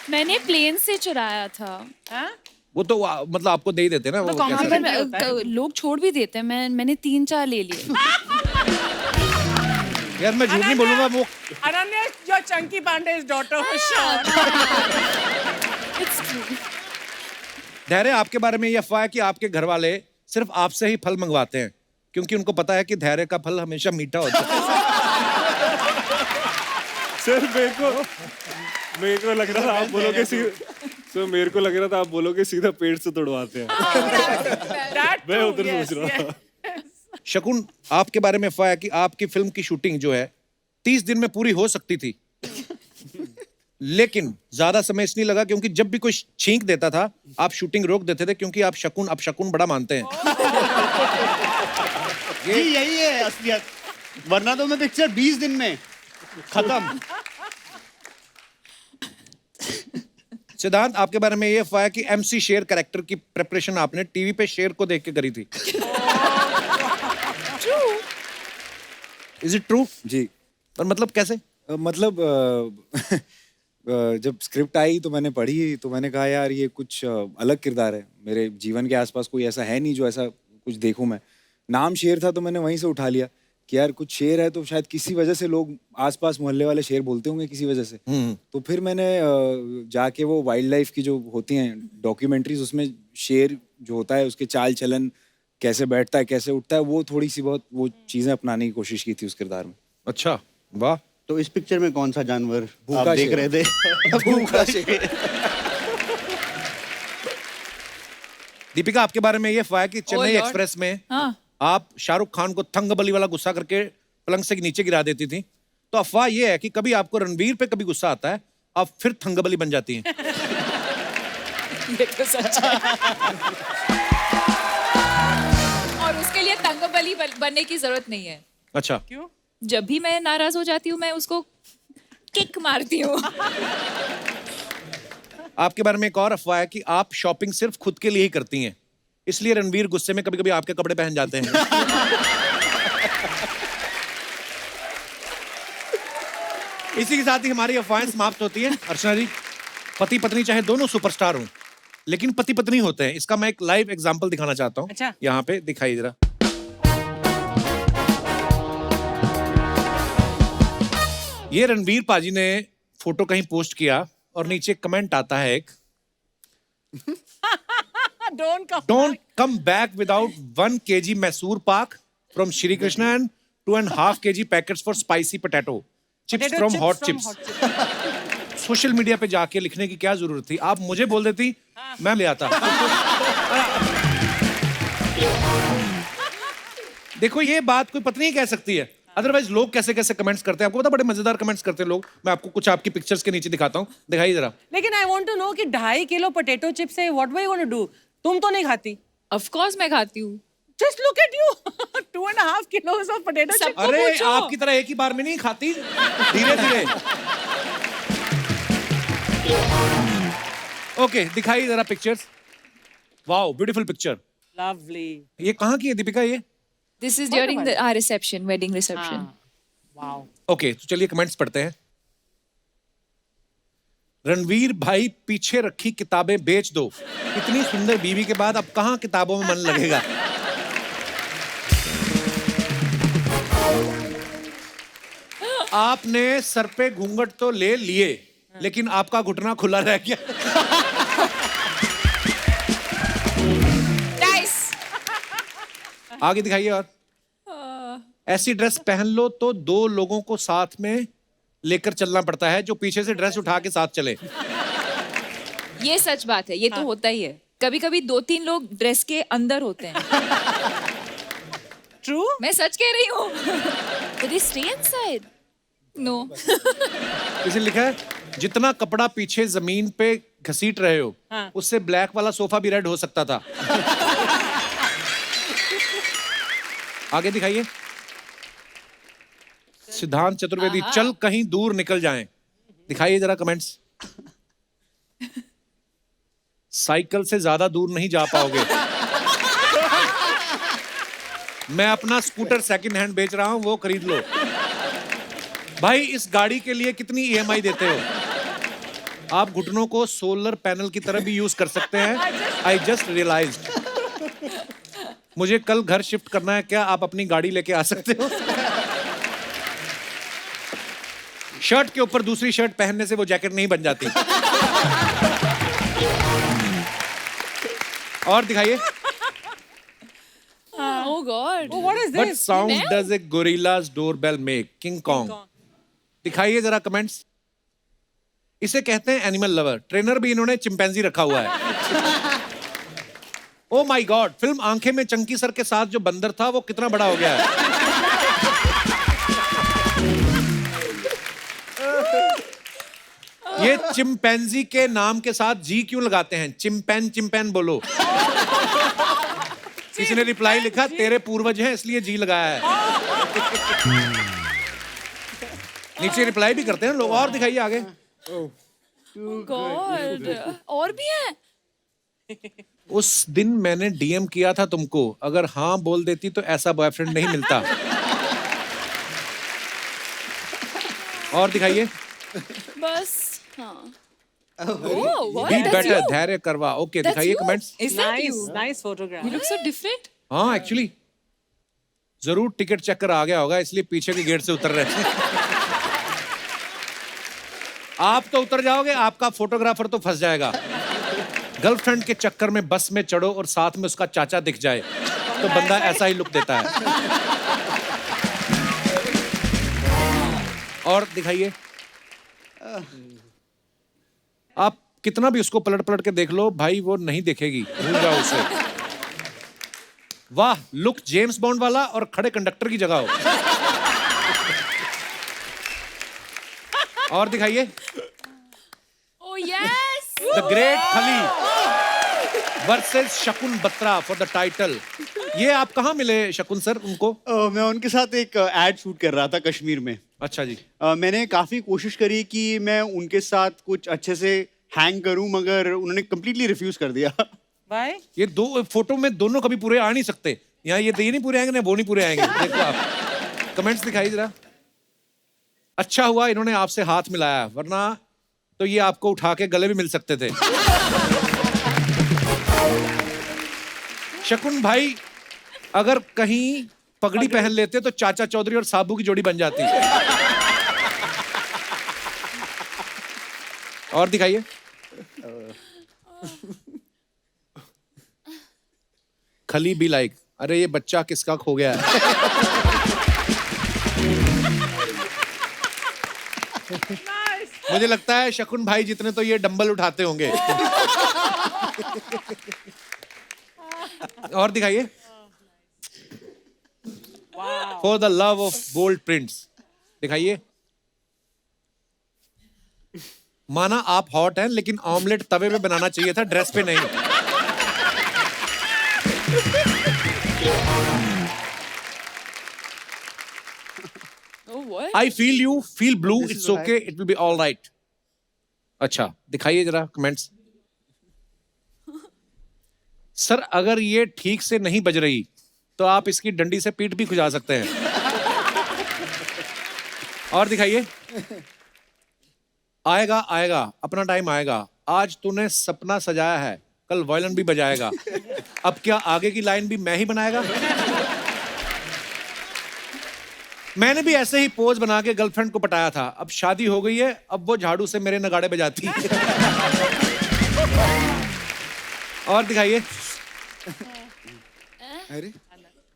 मैंने प्लेन से चुराया था। हाँ? वो तो मतलब आपको दे ही देते ना वो तो कैसे? पर लोग छोड़ भी देते हैं। मैंने 3-4 ले लिए। यार मैं झूठ नहीं बोलूंगा वो Ananya, your Chunky Pandey's daughter for sure. It's true. धैर्य, आपके बारे में ये अफवाह है कि आपके घर वाले सिर्फ आपसे ही फल मंगवाते हैं क्योंकि उनको पता है कि धैर्य का फल हमेशा मीठा होता है। सर मेरे को लग रहा था आप बोलोगे सर मेरे को लग रहा था आप बोलोगे सीधा पेट से तोड़वाते हैं। That मैं too, उधर yes, सोच रहा था। शकुन, आपके बारे में अफवाह है कि आपकी फिल्म की शूटिंग जो है 30 दिन में पूरी हो सकती थी, लेकिन ज्यादा समय इसलिए लगा क्योंकि जब भी कोई छींक देता था आप शूटिंग रोक देते थे क्योंकि आप शकुन अपशकुन बड़ा मानते हैं। जी यही है असलियत, वरना तो मैं पिक्चर 20 दिन में खत्म। सिद्धांत, आपके बारे में ये अफवाह है कि MC शेर कैरेक्टर की प्रिपरेशन आपने टीवी पे शेर को देख के करी थी। Is it true? जी। और मतलब कैसे? मतलब जब स्क्रिप्ट आई तो मैंने पढ़ी तो मैंने कहा यार ये कुछ अलग किरदार है, मेरे जीवन के आसपास कोई ऐसा है नहीं जो ऐसा कुछ देखूं मैं। नाम शेर था तो मैंने वहीं से उठा लिया कि यार कुछ शेर है तो शायद किसी वजह से लोग आसपास मोहल्ले वाले शेर बोलते होंगे किसी वजह से। तो फिर मैंने जाके वो वाइल्ड लाइफ की जो होती हैं डॉक्यूमेंट्रीज, उसमें शेर जो होता है उसके चाल चलन कैसे बैठता है कैसे उठता है, वो थोड़ी सी बहुत वो चीजें अपनाने की कोशिश की थी उस किरदार में। अच्छा, वाह। तो इस पिक्चर में कौन सा जानवर भूखा आप देख शेर। रहे थे? भूखा शेर। दीपिका, आपके बारे में ये अफवाह है कि चेन्नई Lord. एक्सप्रेस में हाँ। आप शाहरुख खान को थंगबली वाला गुस्सा करके पलंग से नीचे गिरा देती थी। तो अफवाह ये है कि कभी आपको रणवीर पे कभी गुस्सा आता है, आप फिर थंगबली बन जाती हैं। ये तो सच है। और उसके लिए तंगबली बनने की जरूरत नहीं है। अच्छा, क्यों? जब भी मैं नाराज हो जाती हूँ मैं उसको किक मारती हूँ। आपके बारे में एक और अफवाह है कि आप शॉपिंग सिर्फ खुद के लिए ही करती हैं, इसलिए रणवीर गुस्से में कभी कभी आपके कपड़े पहन जाते हैं। इसी के साथ ही हमारी अफवाहें समाप्त होती हैं। अर्चना जी, पति पत्नी चाहे दोनों सुपरस्टार हों, लेकिन पति पत्नी होते हैं, इसका मैं एक लाइव एग्जांपल दिखाना चाहता हूँ। अच्छा। यहाँ पे दिखाइए जरा। ये रणवीर पाजी ने फोटो कहीं पोस्ट किया और नीचे कमेंट आता है एक, Don't come back without 1 kg Mysore pak from Shri Krishna and 2.5 kg packets for spicy potato chips from hot chips. Social media पे जाके लिखने की क्या जरूरत थी? आप मुझे बोल देती, मैं ले आता। देखो, ये बात कोई पत्नी ही कह सकती है, अदरवाइज लोग कैसे कैसे कमेंट्स करते हैं। आपको पता, बड़े मजेदार कमेंट्स करते हैं लोग। मैं आपको कुछ आपकी पिक्चर्स के नीचे दिखाता हूँ, दिखाइए जरा। लेकिन आई वांट टू नो कि 2.5 किलो पोटैटो चिप्स है, व्हाट वे गोना डू? तुम तो नहीं खाती। ऑफ कोर्स मैं खाती हूँ। Just look at you. 2.5 किलोस of potato chips. सबको अरे पूछो। आपकी तरह एक ही बार में नहीं खाती, धीरे धीरे। ओके, दिखाइए जरा pictures. Wow, beautiful picture. Lovely. ये कहाँ की है दीपिका? ये This is during our reception, wedding reception. Wow. Okay, तो चलिए कमेंट्स पढ़ते हैं। रणवीर भाई, पीछे रखी किताबें बेच दो, इतनी सुंदर बीवी के बाद अब कहाँ किताबों में मन लगेगा। आपने सर पे घूंघट तो ले लिए, लेकिन आपका घुटना खुला रह गया। Nice. आगे दिखाइए। और ऐसी ड्रेस पहन लो तो 2 लोगों को साथ में लेकर चलना पड़ता है, जो पीछे से ड्रेस उठा के साथ चले। ये सच बात है, ये तो होता ही है। कभी कभी 2-3 लोग ड्रेस के अंदर होते हैं। ट्रू? मैं सच कह रही हूँ। But they stay inside. No. किसी ने लिखा है, जितना कपड़ा पीछे जमीन पे घसीट रहे हो, उससे ब्लैक वाला सोफा भी रेड हो सकता था। आगे दिखाइए। सिद्धांत चतुर्वेदी, चल कहीं दूर निकल जाएं। दिखाइए जरा कमेंट्स। साइकिल से ज्यादा दूर नहीं जा पाओगे। मैं अपना स्कूटर सेकंड हैंड बेच रहा हूं, वो खरीद लो। भाई इस गाड़ी के लिए कितनी ईएमआई देते हो? आप घुटनों को सोलर पैनल की तरह भी यूज कर सकते हैं। I just realised. मुझे कल घर शिफ्ट करना है, क्या आप अपनी गाड़ी लेके आ सकते हो? शर्ट के ऊपर दूसरी शर्ट पहनने से वो जैकेट नहीं बन जाती। और दिखाइए। Oh God. Oh, what is What this? sound does a gorilla's doorbell make? King Kong. दिखाइए जरा कमेंट्स। इसे कहते हैं एनिमल लवर। ट्रेनर भी इन्होंने चिंपैंजी रखा हुआ है। ओ माय गॉड, फिल्म आंखें में चंकी सर के साथ जो बंदर था वो कितना बड़ा हो गया है। ये चिंपैंजी के नाम के साथ जी क्यों लगाते हैं? चिंपैन चिंपैन बोलो। किसी ने रिप्लाई लिखा, तेरे पूर्वज हैं इसलिए जी लगाया है। नीचे रिप्लाई भी करते हैं लोग। और दिखाइए आगे। God. और भी है? उस दिन मैंने डीएम किया था तुमको, अगर हाँ बोल देती तो ऐसा बॉयफ्रेंड नहीं मिलता। और दिखाइए। बस हाँ। Oh, what? Be That's better, you? धैर्य करवा। ओके That's दिखाइए you? Comments. Is that Nice, you? nice photograph. You look so different. हाँ एक्चुअली जरूर टिकट चेकर आ गया होगा, इसलिए पीछे के गेट से उतर रहे थे। आप तो उतर जाओगे, आपका फोटोग्राफर तो फंस जाएगा। गर्लफ्रेंड के चक्कर में बस में चढ़ो और साथ में उसका चाचा दिख जाए तो बंदा ऐसा ही लुक देता है। और दिखाइए। आप कितना भी उसको पलट पलट के देख लो भाई, वो नहीं देखेगी, भूल जाओ उसे। वाह, लुक जेम्स बॉन्ड वाला और खड़े कंडक्टर की जगह हो। और दिखाइए। Oh yes. द ग्रेट खली वर्सेस शकुन बत्रा फॉर द टाइटल। ये आप कहाँ मिले शकुन सर उनको? मैं उनके साथ एक एड शूट कर रहा था कश्मीर में। अच्छा जी। मैंने काफी कोशिश करी कि मैं उनके साथ कुछ अच्छे से हैंग करूं, मगर उन्होंने कम्प्लीटली रिफ्यूज कर दिया। Why? ये दो फोटो में दोनों कभी पूरे आ नहीं सकते। यहाँ ये नहीं पूरे आएंगे ना वो नहीं पूरे आएंगे। देखो आप कमेंट्स दिखाइए जरा। अच्छा हुआ इन्होंने आपसे हाथ मिलाया, वरना तो ये आपको उठा के गले भी मिल सकते थे। शकुन भाई अगर कहीं पगड़ी पहन लेते तो चाचा चौधरी और साबू की जोड़ी बन जाती। और दिखाइए। खली बी लाइक, अरे ये बच्चा किसका खो गया है? मुझे लगता है शकुन भाई जितने तो ये डंबल उठाते होंगे। और दिखाइए। For the love of bold prints दिखाइए। माना आप हॉट हैं, लेकिन ऑमलेट तवे पे बनाना चाहिए था, ड्रेस पे नहीं। Oh what? I feel you, feel blue, it's okay, it will be all right. अच्छा दिखाइए जरा कमेंट्स। सर अगर ये ठीक से नहीं बज रही तो आप इसकी डंडी से पीठ भी खुजा सकते हैं। और दिखाइए। आएगा आएगा, अपना टाइम आएगा। आज तूने सपना सजाया है, कल वायलिन भी बजाएगा। अब क्या आगे की लाइन भी मैं ही बनाएगा? मैंने भी ऐसे ही पोज बना के गर्लफ्रेंड को पटाया था। अब शादी हो गई है, अब वो झाड़ू से मेरे नगाड़े बजाती है। और दिखाइए। अरे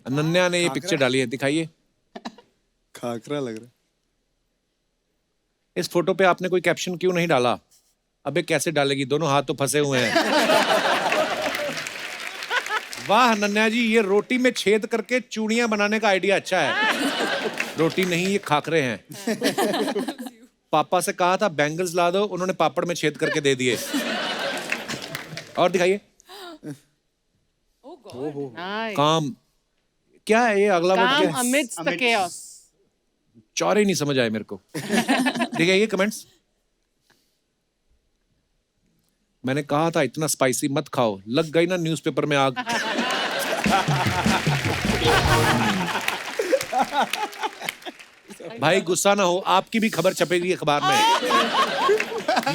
अनन्या ने ये पिक्चर डाली है, दिखाइए। खाकरा लग रहा है। इस फोटो पे आपने कोई कैप्शन क्यों नहीं डाला? अबे कैसे डालेगी, दोनों हाथ तो फंसे हुए हैं। वाह अनन्या जी, ये रोटी में छेद करके चूड़ियां बनाने का आइडिया अच्छा है। रोटी नहीं, ये खाकरे हैं। पापा से कहा था बैंगल्स ला दो, उन्होंने पापड़ में छेद करके दे दिए। और दिखाइए। Nice. काम क्या है ये? अगला वर्ड Calm क्या है? amidst the chaos. चौरे नहीं समझ आए मेरे को। देखिए कमेंट्स। मैंने कहा था इतना स्पाइसी मत खाओ, लग गई ना न्यूज़पेपर में आग। भाई गुस्सा ना हो, आपकी भी खबर छपेगी अखबार में।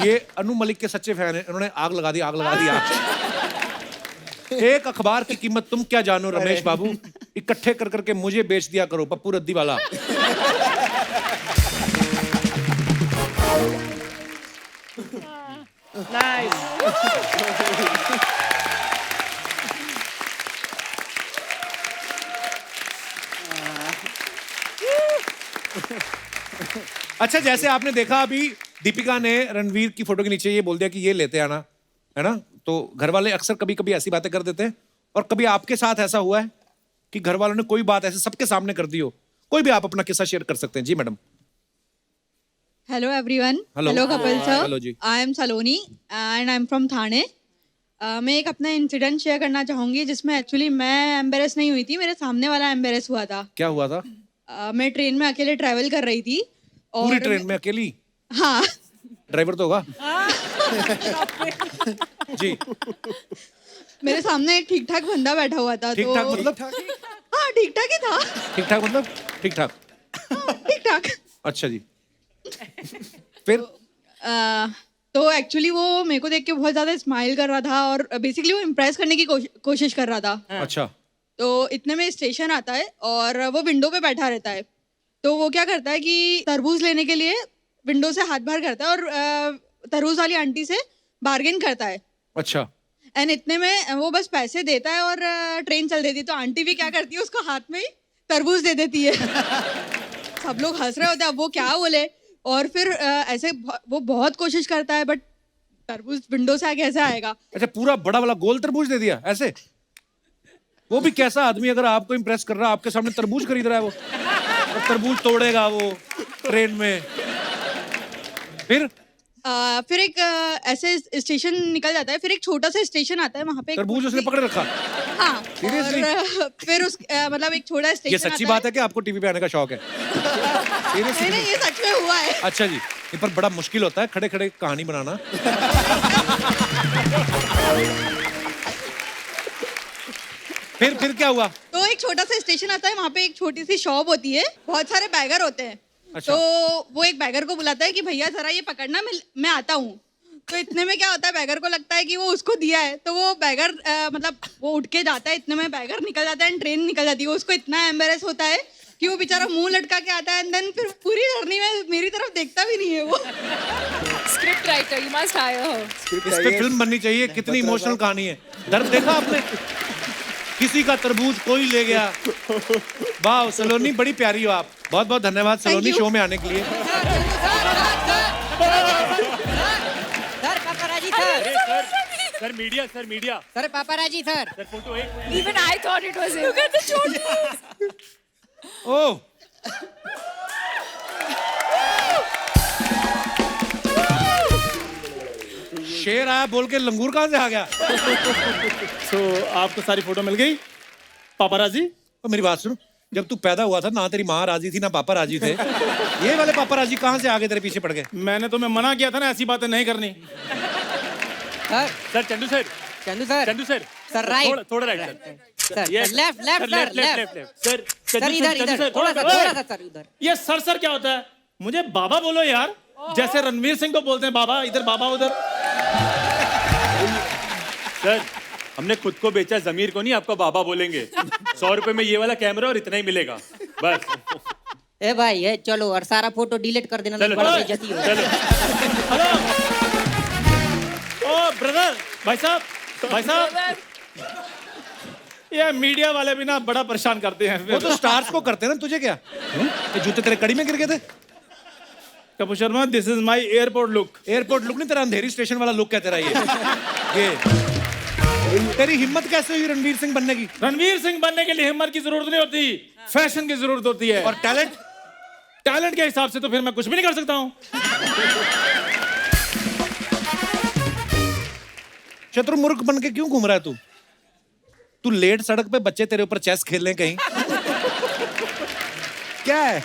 ये अनु मलिक के सच्चे फैन हैं, उन्होंने आग लगा दी, आग लगा दी आग। एक अखबार की कीमत तुम क्या जानो रमेश बाबू, इकट्ठे कर करके मुझे बेच दिया करो, पप्पू रद्दी वाला। अच्छा, जैसे आपने देखा अभी दीपिका ने रणवीर की फोटो के नीचे ये बोल दिया कि ये लेते आना, है ना? तो घर वाले अक्सर कभी कभी ऐसी बातें कर देते हैं, और कभी आपके साथ ऐसा हुआ है कि घर वालों ने कोई बात ऐसे सबके सामने कर दी हो? कोई भी आप अपना किस्सा शेयर कर सकते हैं। जी madam. Hello everyone. Hello. Hello Kapil sir. Hello जी। I am Saloni and I am from Thane. मैं एक अपना इंसिडेंट शेयर करना चाहूंगी जिसमें एक्चुअली मैं एम्बेरस नहीं हुई थी, मेरे सामने वाला एम्बेरस हुआ था। क्या हुआ था? मैं ट्रेन में अकेले ट्रैवल कर रही थी और पूरी ट्रेन में अकेली? हाँ। ड्राइवर तो होगा। जी। मेरे सामने एक ठीक ठाक बंदा बैठा हुआ था। ठीक ठाक मतलब? हाँ ठीक ठाक ही था। ठीक ठाक मतलब? ठीक ठाक। ठीक ठाक। अच्छा जी। फिर तो एक्चुअली वो मेरे को देख के बहुत ज्यादा स्माइल कर रहा था और बेसिकली वो इम्प्रेस करने की कोशिश कर रहा था। अच्छा। तो इतने में स्टेशन आता है और वो विंडो पे बैठा रहता है। तो वो क्या करता है कि तरबूज लेने के लिए विंडो से हाथ बाहर करता है और तरबूज वाली आंटी से बार्गेन करता है। अच्छा। एंड इतने में वो बस पैसे देता है और ट्रेन चल देती है। तो आंटी भी क्या करती है, उसको हाथ में ही तरबूज दे देती है। सब लोग हंस रहे होते हैं, अब वो क्या बोले। और फिर ऐसे वो बहुत कोशिश करता है बट तरबूज विंडो से आगे ऐसे आएगा। अच्छा, पूरा बड़ा वाला गोल तरबूज दे दिया ऐसे? वो भी कैसा आदमी, अगर आपको इम्प्रेस कर रहा है, आपके सामने तरबूज खरीद रहा है वो, और तरबूज तोड़ेगा वो ट्रेन में। फिर एक ऐसे स्टेशन निकल जाता है, फिर एक छोटा सा स्टेशन आता है, वहाँ पे तरबूज उसने पकड़ रखा? हाँ। Seriously? और फिर उस मतलब एक छोटा स्टेशन। ये सच्ची बात है कि आपको टीवी पे आने का शौक है? नहीं, ये सच में हुआ है। अच्छा जी। ये पर बड़ा मुश्किल होता है खड़े खड़े कहानी बनाना। फिर क्या हुआ? तो एक छोटा सा स्टेशन आता है, वहाँ पे एक छोटी सी शॉप होती है, बहुत सारे बैगर होते हैं। अच्छा। तो वो एक बैगर को बुलाता है कि भैया जरा ये पकड़ना, मैं आता हूँ। तो इतने में क्या होता है, बैगर को लगता है कि वो उसको दिया है, तो वो बैगर मतलब वो उठ के जाता है। इतने में बैगर निकल जाता है, ट्रेन निकल जाती है। उसको इतना एम्बेरस होता है कि वो बेचारा मुंह लटका के आता है, एंड देन फिर पूरी जर्नी में मेरी तरफ देखता भी नहीं है वो। Script writer, you must hire her. इस पे फिल्म बननी चाहिए। कितनी इमोशनल कहानी है। दर्द देखा आपने? किसी का तरबूज कोई ले गया। वाह सलोनी, बड़ी प्यारी हो आप। बहुत बहुत धन्यवाद सलोनी शो में आने के लिए। Sir media sir paparazzi sir photo एक। Even I thought it was him. Look at the choti. ओह, शेर आया बोल के लंगूर कहाँ से आ गया? तो आपको सारी फोटो मिल गई पापाराजी? तो मेरी बात सुनो, जब तू पैदा हुआ था ना तेरी माँ राजी थी ना पापा राजी थे। ये वाले पापा राजी कहाँ से आगे तेरे पीछे पड़ गए? मैंने तुम्हें मना किया था ना ऐसी बातें नहीं करनी। Sir Chandu sir sir right थोड़ा right sir left sir sir इधर थोड़ा सा सर उधर। ये सर क्या होता है? मुझे बाबा बोलो यार, जैसे रणवीर सिंह को बोलते हैं बाबा इधर बाबा उधर। सर हमने खुद को बेचा, जमीर को नहीं। आपको बाबा बोलेंगे। 100 रुपए में ये वाला कैमरा और इतना ही मिलेगा बस। ए भाई ये चलो और सारा फोटो डिलीट कर देना, चलो, बड़ा चलो, बेइज्जती हो। चलो। हेलो ओ ब्रदर, भाई साहब ये मीडिया वाले भी ना बड़ा परेशान करते हैं। वो तो स्टार्स को करते हैं ना, तुझे क्या? ये जूते तेरे कड़ी में गिर गए थे? Kapoor Sharma, this is my airport look. Airport look नहीं, तेरा अंधेरी स्टेशन वाला लुक है तेरा ये। तेरी हिम्मत कैसे हुई रणवीर सिंह बनने की? रणवीर सिंह बनने के लिए हिम्मत की जरूरत नहीं होती, फैशन की जरूरत होती है। और टैलेंट के हिसाब से तो फिर मैं कुछ भी नहीं कर सकता हूँ। शत्रुमुर्ख बन के क्यों घूम रहा है तू? तू लेट सड़क पे बच्चे तेरे ऊपर चेस खेल रहे कहीं। क्या है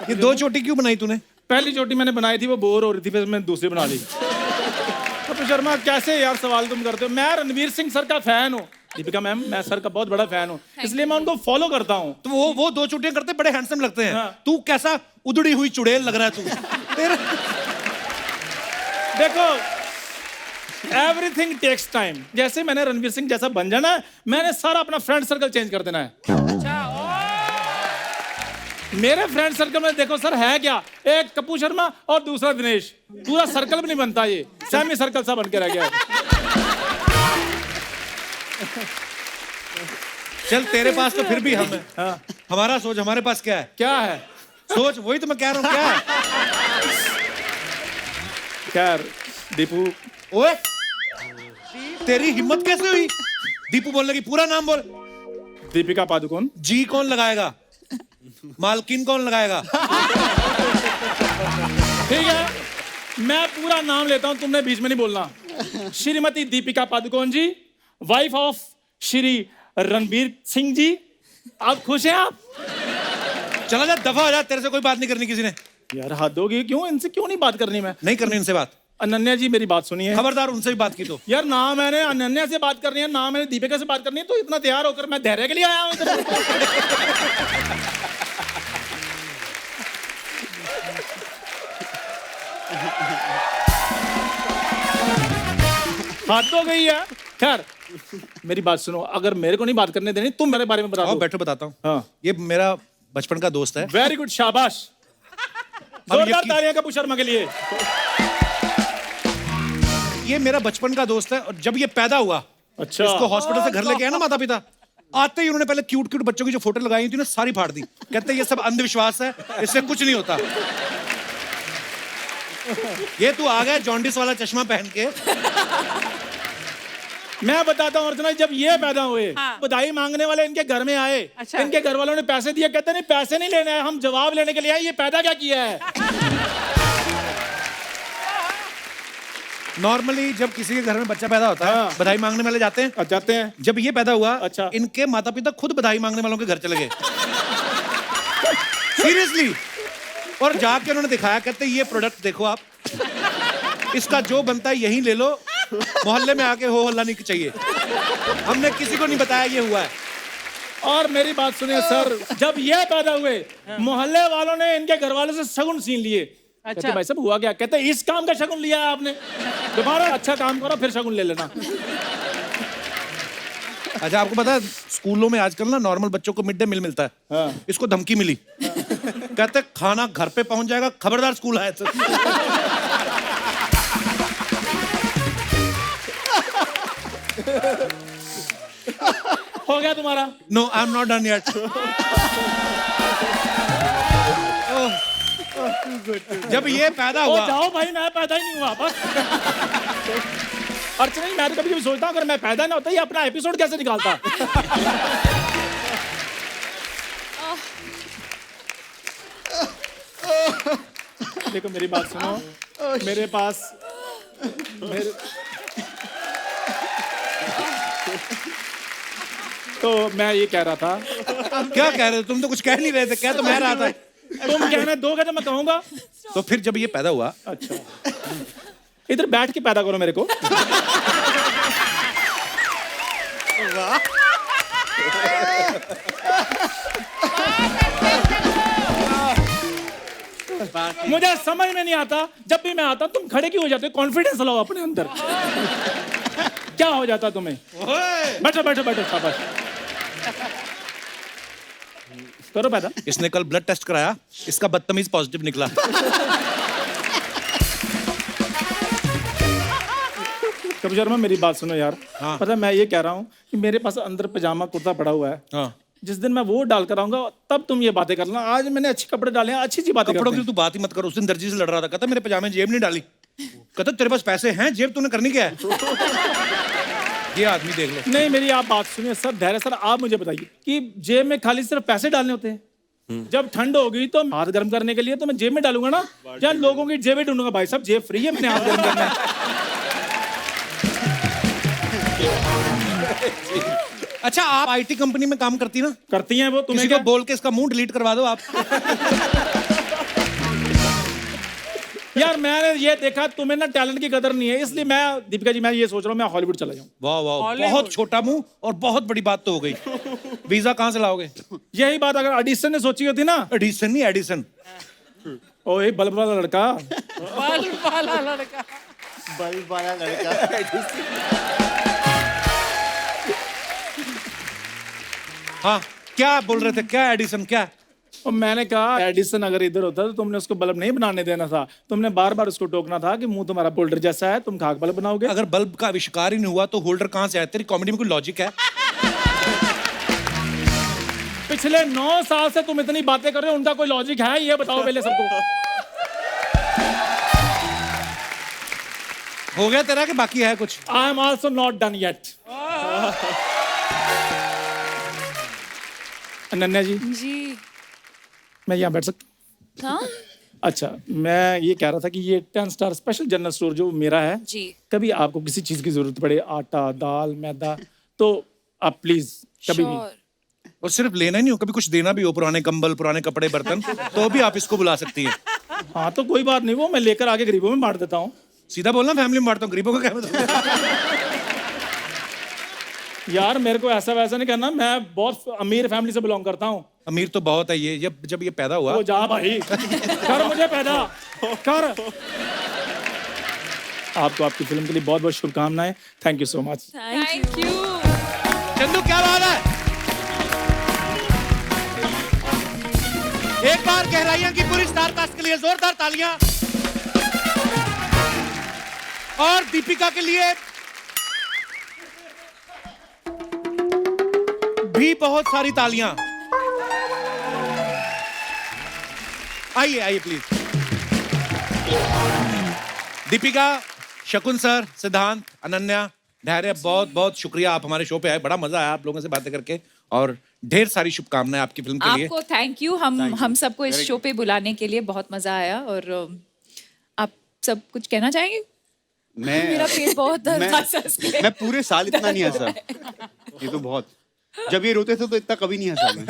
ये? 2 चोटी क्यों बनाई तूने? पहली चोटी मैंने बनाई थी, वो बोर हो रही थी, फिर मैंने दूसरी बना ली। कपिल शर्मा कैसे यार सवाल तुम करते हो? मैं रणवीर सिंह सर का फैन हूँ। दीपिका मैम, मैं सर का बहुत बड़ा फैन हूँ, इसलिए मैं उनको फॉलो करता हूँ। तो वो 2 चोटियां करते बड़े हैंडसम लगते हैं। हाँ। तू कैसा उधड़ी हुई चुड़ैल लग रहा है तू। तेरा देखो, एवरीथिंग टेक्स टाइम। जैसे मैंने रणवीर सिंह जैसा बन जाना है, मैंने सारा अपना फ्रेंड सर्कल चेंज कर देना है। मेरे फ्रेंड सर्कल में देखो सर है क्या, एक कपूर शर्मा और दूसरा दिनेश। पूरा सर्कल भी नहीं बनता, ये सेमी सर्कल सा बन के रह गया है। चल तेरे पास तो फिर भी हम है। हाँ। हमारा सोच, हमारे पास क्या है? क्या है सोच? वही तो मैं कह रहा हूँ, क्या है? खैर दीपू, ओए तेरी हिम्मत कैसे हुई दीपू बोलने की? पूरा नाम बोल। दीपिका पादुकोण। जी कौन लगाएगा? मालकिन कौन लगाएगा? ठीक है, मैं पूरा नाम लेता हूं, तुमने बीच में नहीं बोलना। श्रीमती दीपिका पादुकोण जी, वाइफ ऑफ श्री रणवीर सिंह जी। आप खुश हैं? आप चला जा, दफा हो जा, तेरे से कोई बात नहीं करनी किसी ने। यार हद होगी, क्यों इनसे क्यों नहीं बात करनी? मैं नहीं करनी इनसे बात। अनन्या जी मेरी बात सुनिए। खबरदार उनसे भी बात की तो। यार ना मैंने अनन्या से बात करनी है, ना मैंने दीपिका से बात करनी है, तो इतना तैयार होकर मैं धैर्य के लिए आया हूं इधर। हाथ तो गई है। खैर मेरी बात सुनो, अगर मेरे को नहीं बात करने देनी, तुम मेरे बारे में बता दो। बैठो बताता हूँ। हाँ। ये मेरा बचपन का दोस्त है। वेरी गुड, शाबाश। जोरदार तालियां कपूर शर्मा के लिए। ये मेरा बचपन का दोस्त है, और जब ये पैदा हुआ, अच्छा, इसको हॉस्पिटल से घर लेके आया ना माता पिता, आते ही उन्होंने पहले क्यूट क्यूट बच्चों की जो फोटो लगाई थी ना, सारी फाड़ दी। कहते ये सब अंधविश्वास है, इससे कुछ नहीं होता। ये तू आ गया जॉन्डिस वाला चश्मा पहन के। मैं बताता हूँ अर्चना, जब ये पैदा हुए, बधाई मांगने वाले इनके घर में आए। अच्छा। इनके घर वालों ने पैसे दिए, कहते नहीं पैसे नहीं लेने आए, हम जवाब लेने के लिए आए, ये पैदा क्या किया है। नॉर्मली जब किसी के घर में बच्चा पैदा होता है, बधाई मांगने वाले जाते हैं। जाते हैं। जब ये पैदा हुआ, अच्छा, इनके माता पिता खुद बधाई मांगने वालों के घर चले गए। सीरियसली। और जाके उन्होंने दिखाया, कहते ये प्रोडक्ट देखो आप, इसका जो बनता है यही ले लो, मोहल्ले में आके हो हल्ला नहीं चाहिए। हमने किसी को नहीं बताया ये हुआ है। और मेरी बात सुनिए सर, जब ये पैदा हुए, मोहल्ले वालों ने इनके घर वालों से शगुन छीन लिए। कहते भाई साहब हुआ क्या? कहते इस काम का शगुन लिया है आपने, दोबारा अच्छा काम करो फिर शगुन ले लेना। अच्छा, आपको पता है स्कूलों में आजकल ना नॉर्मल बच्चों को मिड डे मील मिलता है। हाँ। इसको धमकी मिली। कहते खाना घर पे पहुंच जाएगा, खबरदार स्कूल आए तो। हो गया तुम्हारा? No, I am not done yet. जब ये पैदा हुआ, जाओ भाई, मैं पैदा ही नहीं हुआ बस। अर्चना जी, मैं तो कभी कभी सोचता हूँ अगर मैं पैदा ना होता, ये अपना एपिसोड कैसे निकालता। देखो मेरी बात सुनो, मेरे पास तो मैं ये कह रहा था। क्या कह रहे थे तुम? तो कुछ कह नहीं रहे थे। क्या तो मैं रहा था। तुम कहना दोगे तो मैं कहूंगा। तो फिर जब ये पैदा हुआ, अच्छा, इधर बैठ के पैदा करो मेरे को। मुझे समझ में नहीं आता, जब भी मैं आता तुम खड़े क्यों हो जाते? कॉन्फिडेंस लाओ अपने अंदर। क्या हो जाता तुम्हें? बैठो बैठो बैठो, शाबाश। करो पैदा। इसने कल ब्लड टेस्ट कराया, इसका बदतमीज पॉजिटिव निकला। कपिल शर्मा मेरी बात सुनो यार। हाँ। पता मैं ये कह रहा हूँ कि मेरे पास अंदर पजामा कुर्ता पड़ा हुआ है। हाँ। जिस दिन मैं वो डाल कर आऊंगा तब तुम ये बातें करना। आज मैंने अच्छे कपड़े डाले हैं, अच्छी बातें। कपड़ों की तू बात ही मत कर। उस दिन दर्जी से लड़ रहा था, कहता मेरे पजामे जेब नहीं डाली। कहता तेरे पास पैसे हैं, जेब तूने करनी क्या है? ये आदमी देख लो। नहीं मेरी आप बात सुनिए सर, धैर्य सर, आप मुझे बताइए कि जेब में खाली सिर्फ पैसे डालने होते हैं? जब ठंड होगी तो हाथ गर्म करने के लिए तो मैं जेब में डालूंगा ना, या लोगों की जेबें ढूंढूंगा? भाई साहब जेब फ्री है, मैंने हाथ गर्म करना है। अच्छा, आप आईटी कंपनी में काम करती ना? करती हैं वो। तुम्हें किसी को बोल के इसका मुंह डिलीट करवा दो आप। यार मैंने ये देखा तुम्हें ना टैलेंट की कदर नहीं है, इसलिए मैं दीपिका जी मैं ये सोच रहा हूँ मैं हॉलीवुड चला जाऊँ। वाह वाह, बहुत छोटा मुंह और बहुत बड़ी बात तो हो गई। वीजा कहाँ से लाओगे? यही बात अगर एडिसन ने सोची होती ना। एडिसन नहीं, एडिसन। ओए बल्ब वाला लड़का। बल्ब वाला लड़का। बल्ब वाला लड़का। हाँ क्या बोल रहे थे, क्या एडिसन क्या? और मैंने कहा एडिसन अगर इधर होता तो तुमने उसको बल्ब नहीं बनाने देना था, तुमने बार बार उसको टोकना था कि मुंह तुम्हारा होल्डर जैसा है, तुम खाक बल्ब बनाओगे। अगर बल्ब का आविष्कार ही नहीं हुआ तो होल्डर कहाँ से आया? तेरी कॉमेडी में कोई लॉजिक है? पिछले 9 साल से तुम इतनी बातें कर रहे हो, उनका कोई लॉजिक है? ये बताओ पहले सबको। हो गया तेरा कि बाकी है कुछ? I am also not done yet. Ananya ji जी मैं यहाँ बैठ सकता हूँ? हाँ अच्छा, मैं ये कह रहा था कि ये 10 स्टार स्पेशल जनरल स्टोर जो मेरा है, जी कभी आपको किसी चीज की जरूरत पड़े, आटा दाल मैदा, तो आप प्लीज कभी भी। श्योर। और सिर्फ लेना ही नहीं हो, कभी कुछ देना भी हो, पुराने कंबल, पुराने कपड़े, बर्तन, तो भी आप इसको बुला सकती हैं। हाँ तो कोई बात नहीं, वो मैं लेकर आके गरीबों में बांट देता हूँ। सीधा बोलना, फैमिली में बांटता हूँ, गरीबों को क्या बताऊँ? यार मेरे को ऐसा वैसा नहीं करना, मैं बहुत अमीर फैमिली से बिलोंग करता हूँ। अमीर तो बहुत है ये, जब ये पैदा हुआ। तो जा भाई कर मुझे पैदा कर। आपको आपकी फिल्म के लिए बहुत बहुत शुभकामनाएं। Thank you so much. Thank you. Chandu क्या बात है? एक बार गहराइयां की पूरी स्टार कास्ट के लिए जोरदार तालियां, और दीपिका के लिए भी बहुत सारी तालियां। आइए आइए प्लीज। दीपिका, शकुन सर, सिद्धांत, अनन्या, धैर्य, बहुत बहुत शुक्रिया, आप हमारे शो पे आए, बड़ा मजा आया आप लोगों से बातें करके, और ढेर सारी शुभकामनाएं आपकी फिल्म के लिए। आपको थैंक यू, हम सबको इस शो पे बुलाने के लिए बहुत मजा आया। और आप सब कुछ कहना चाहेंगे? मेरा पेट बहुत दर्द है। मैं पूरे साल इतना नहीं हंसा, ये तो बहुत। जब ये रोते थे तो इतना कभी नहीं हंसा मैं।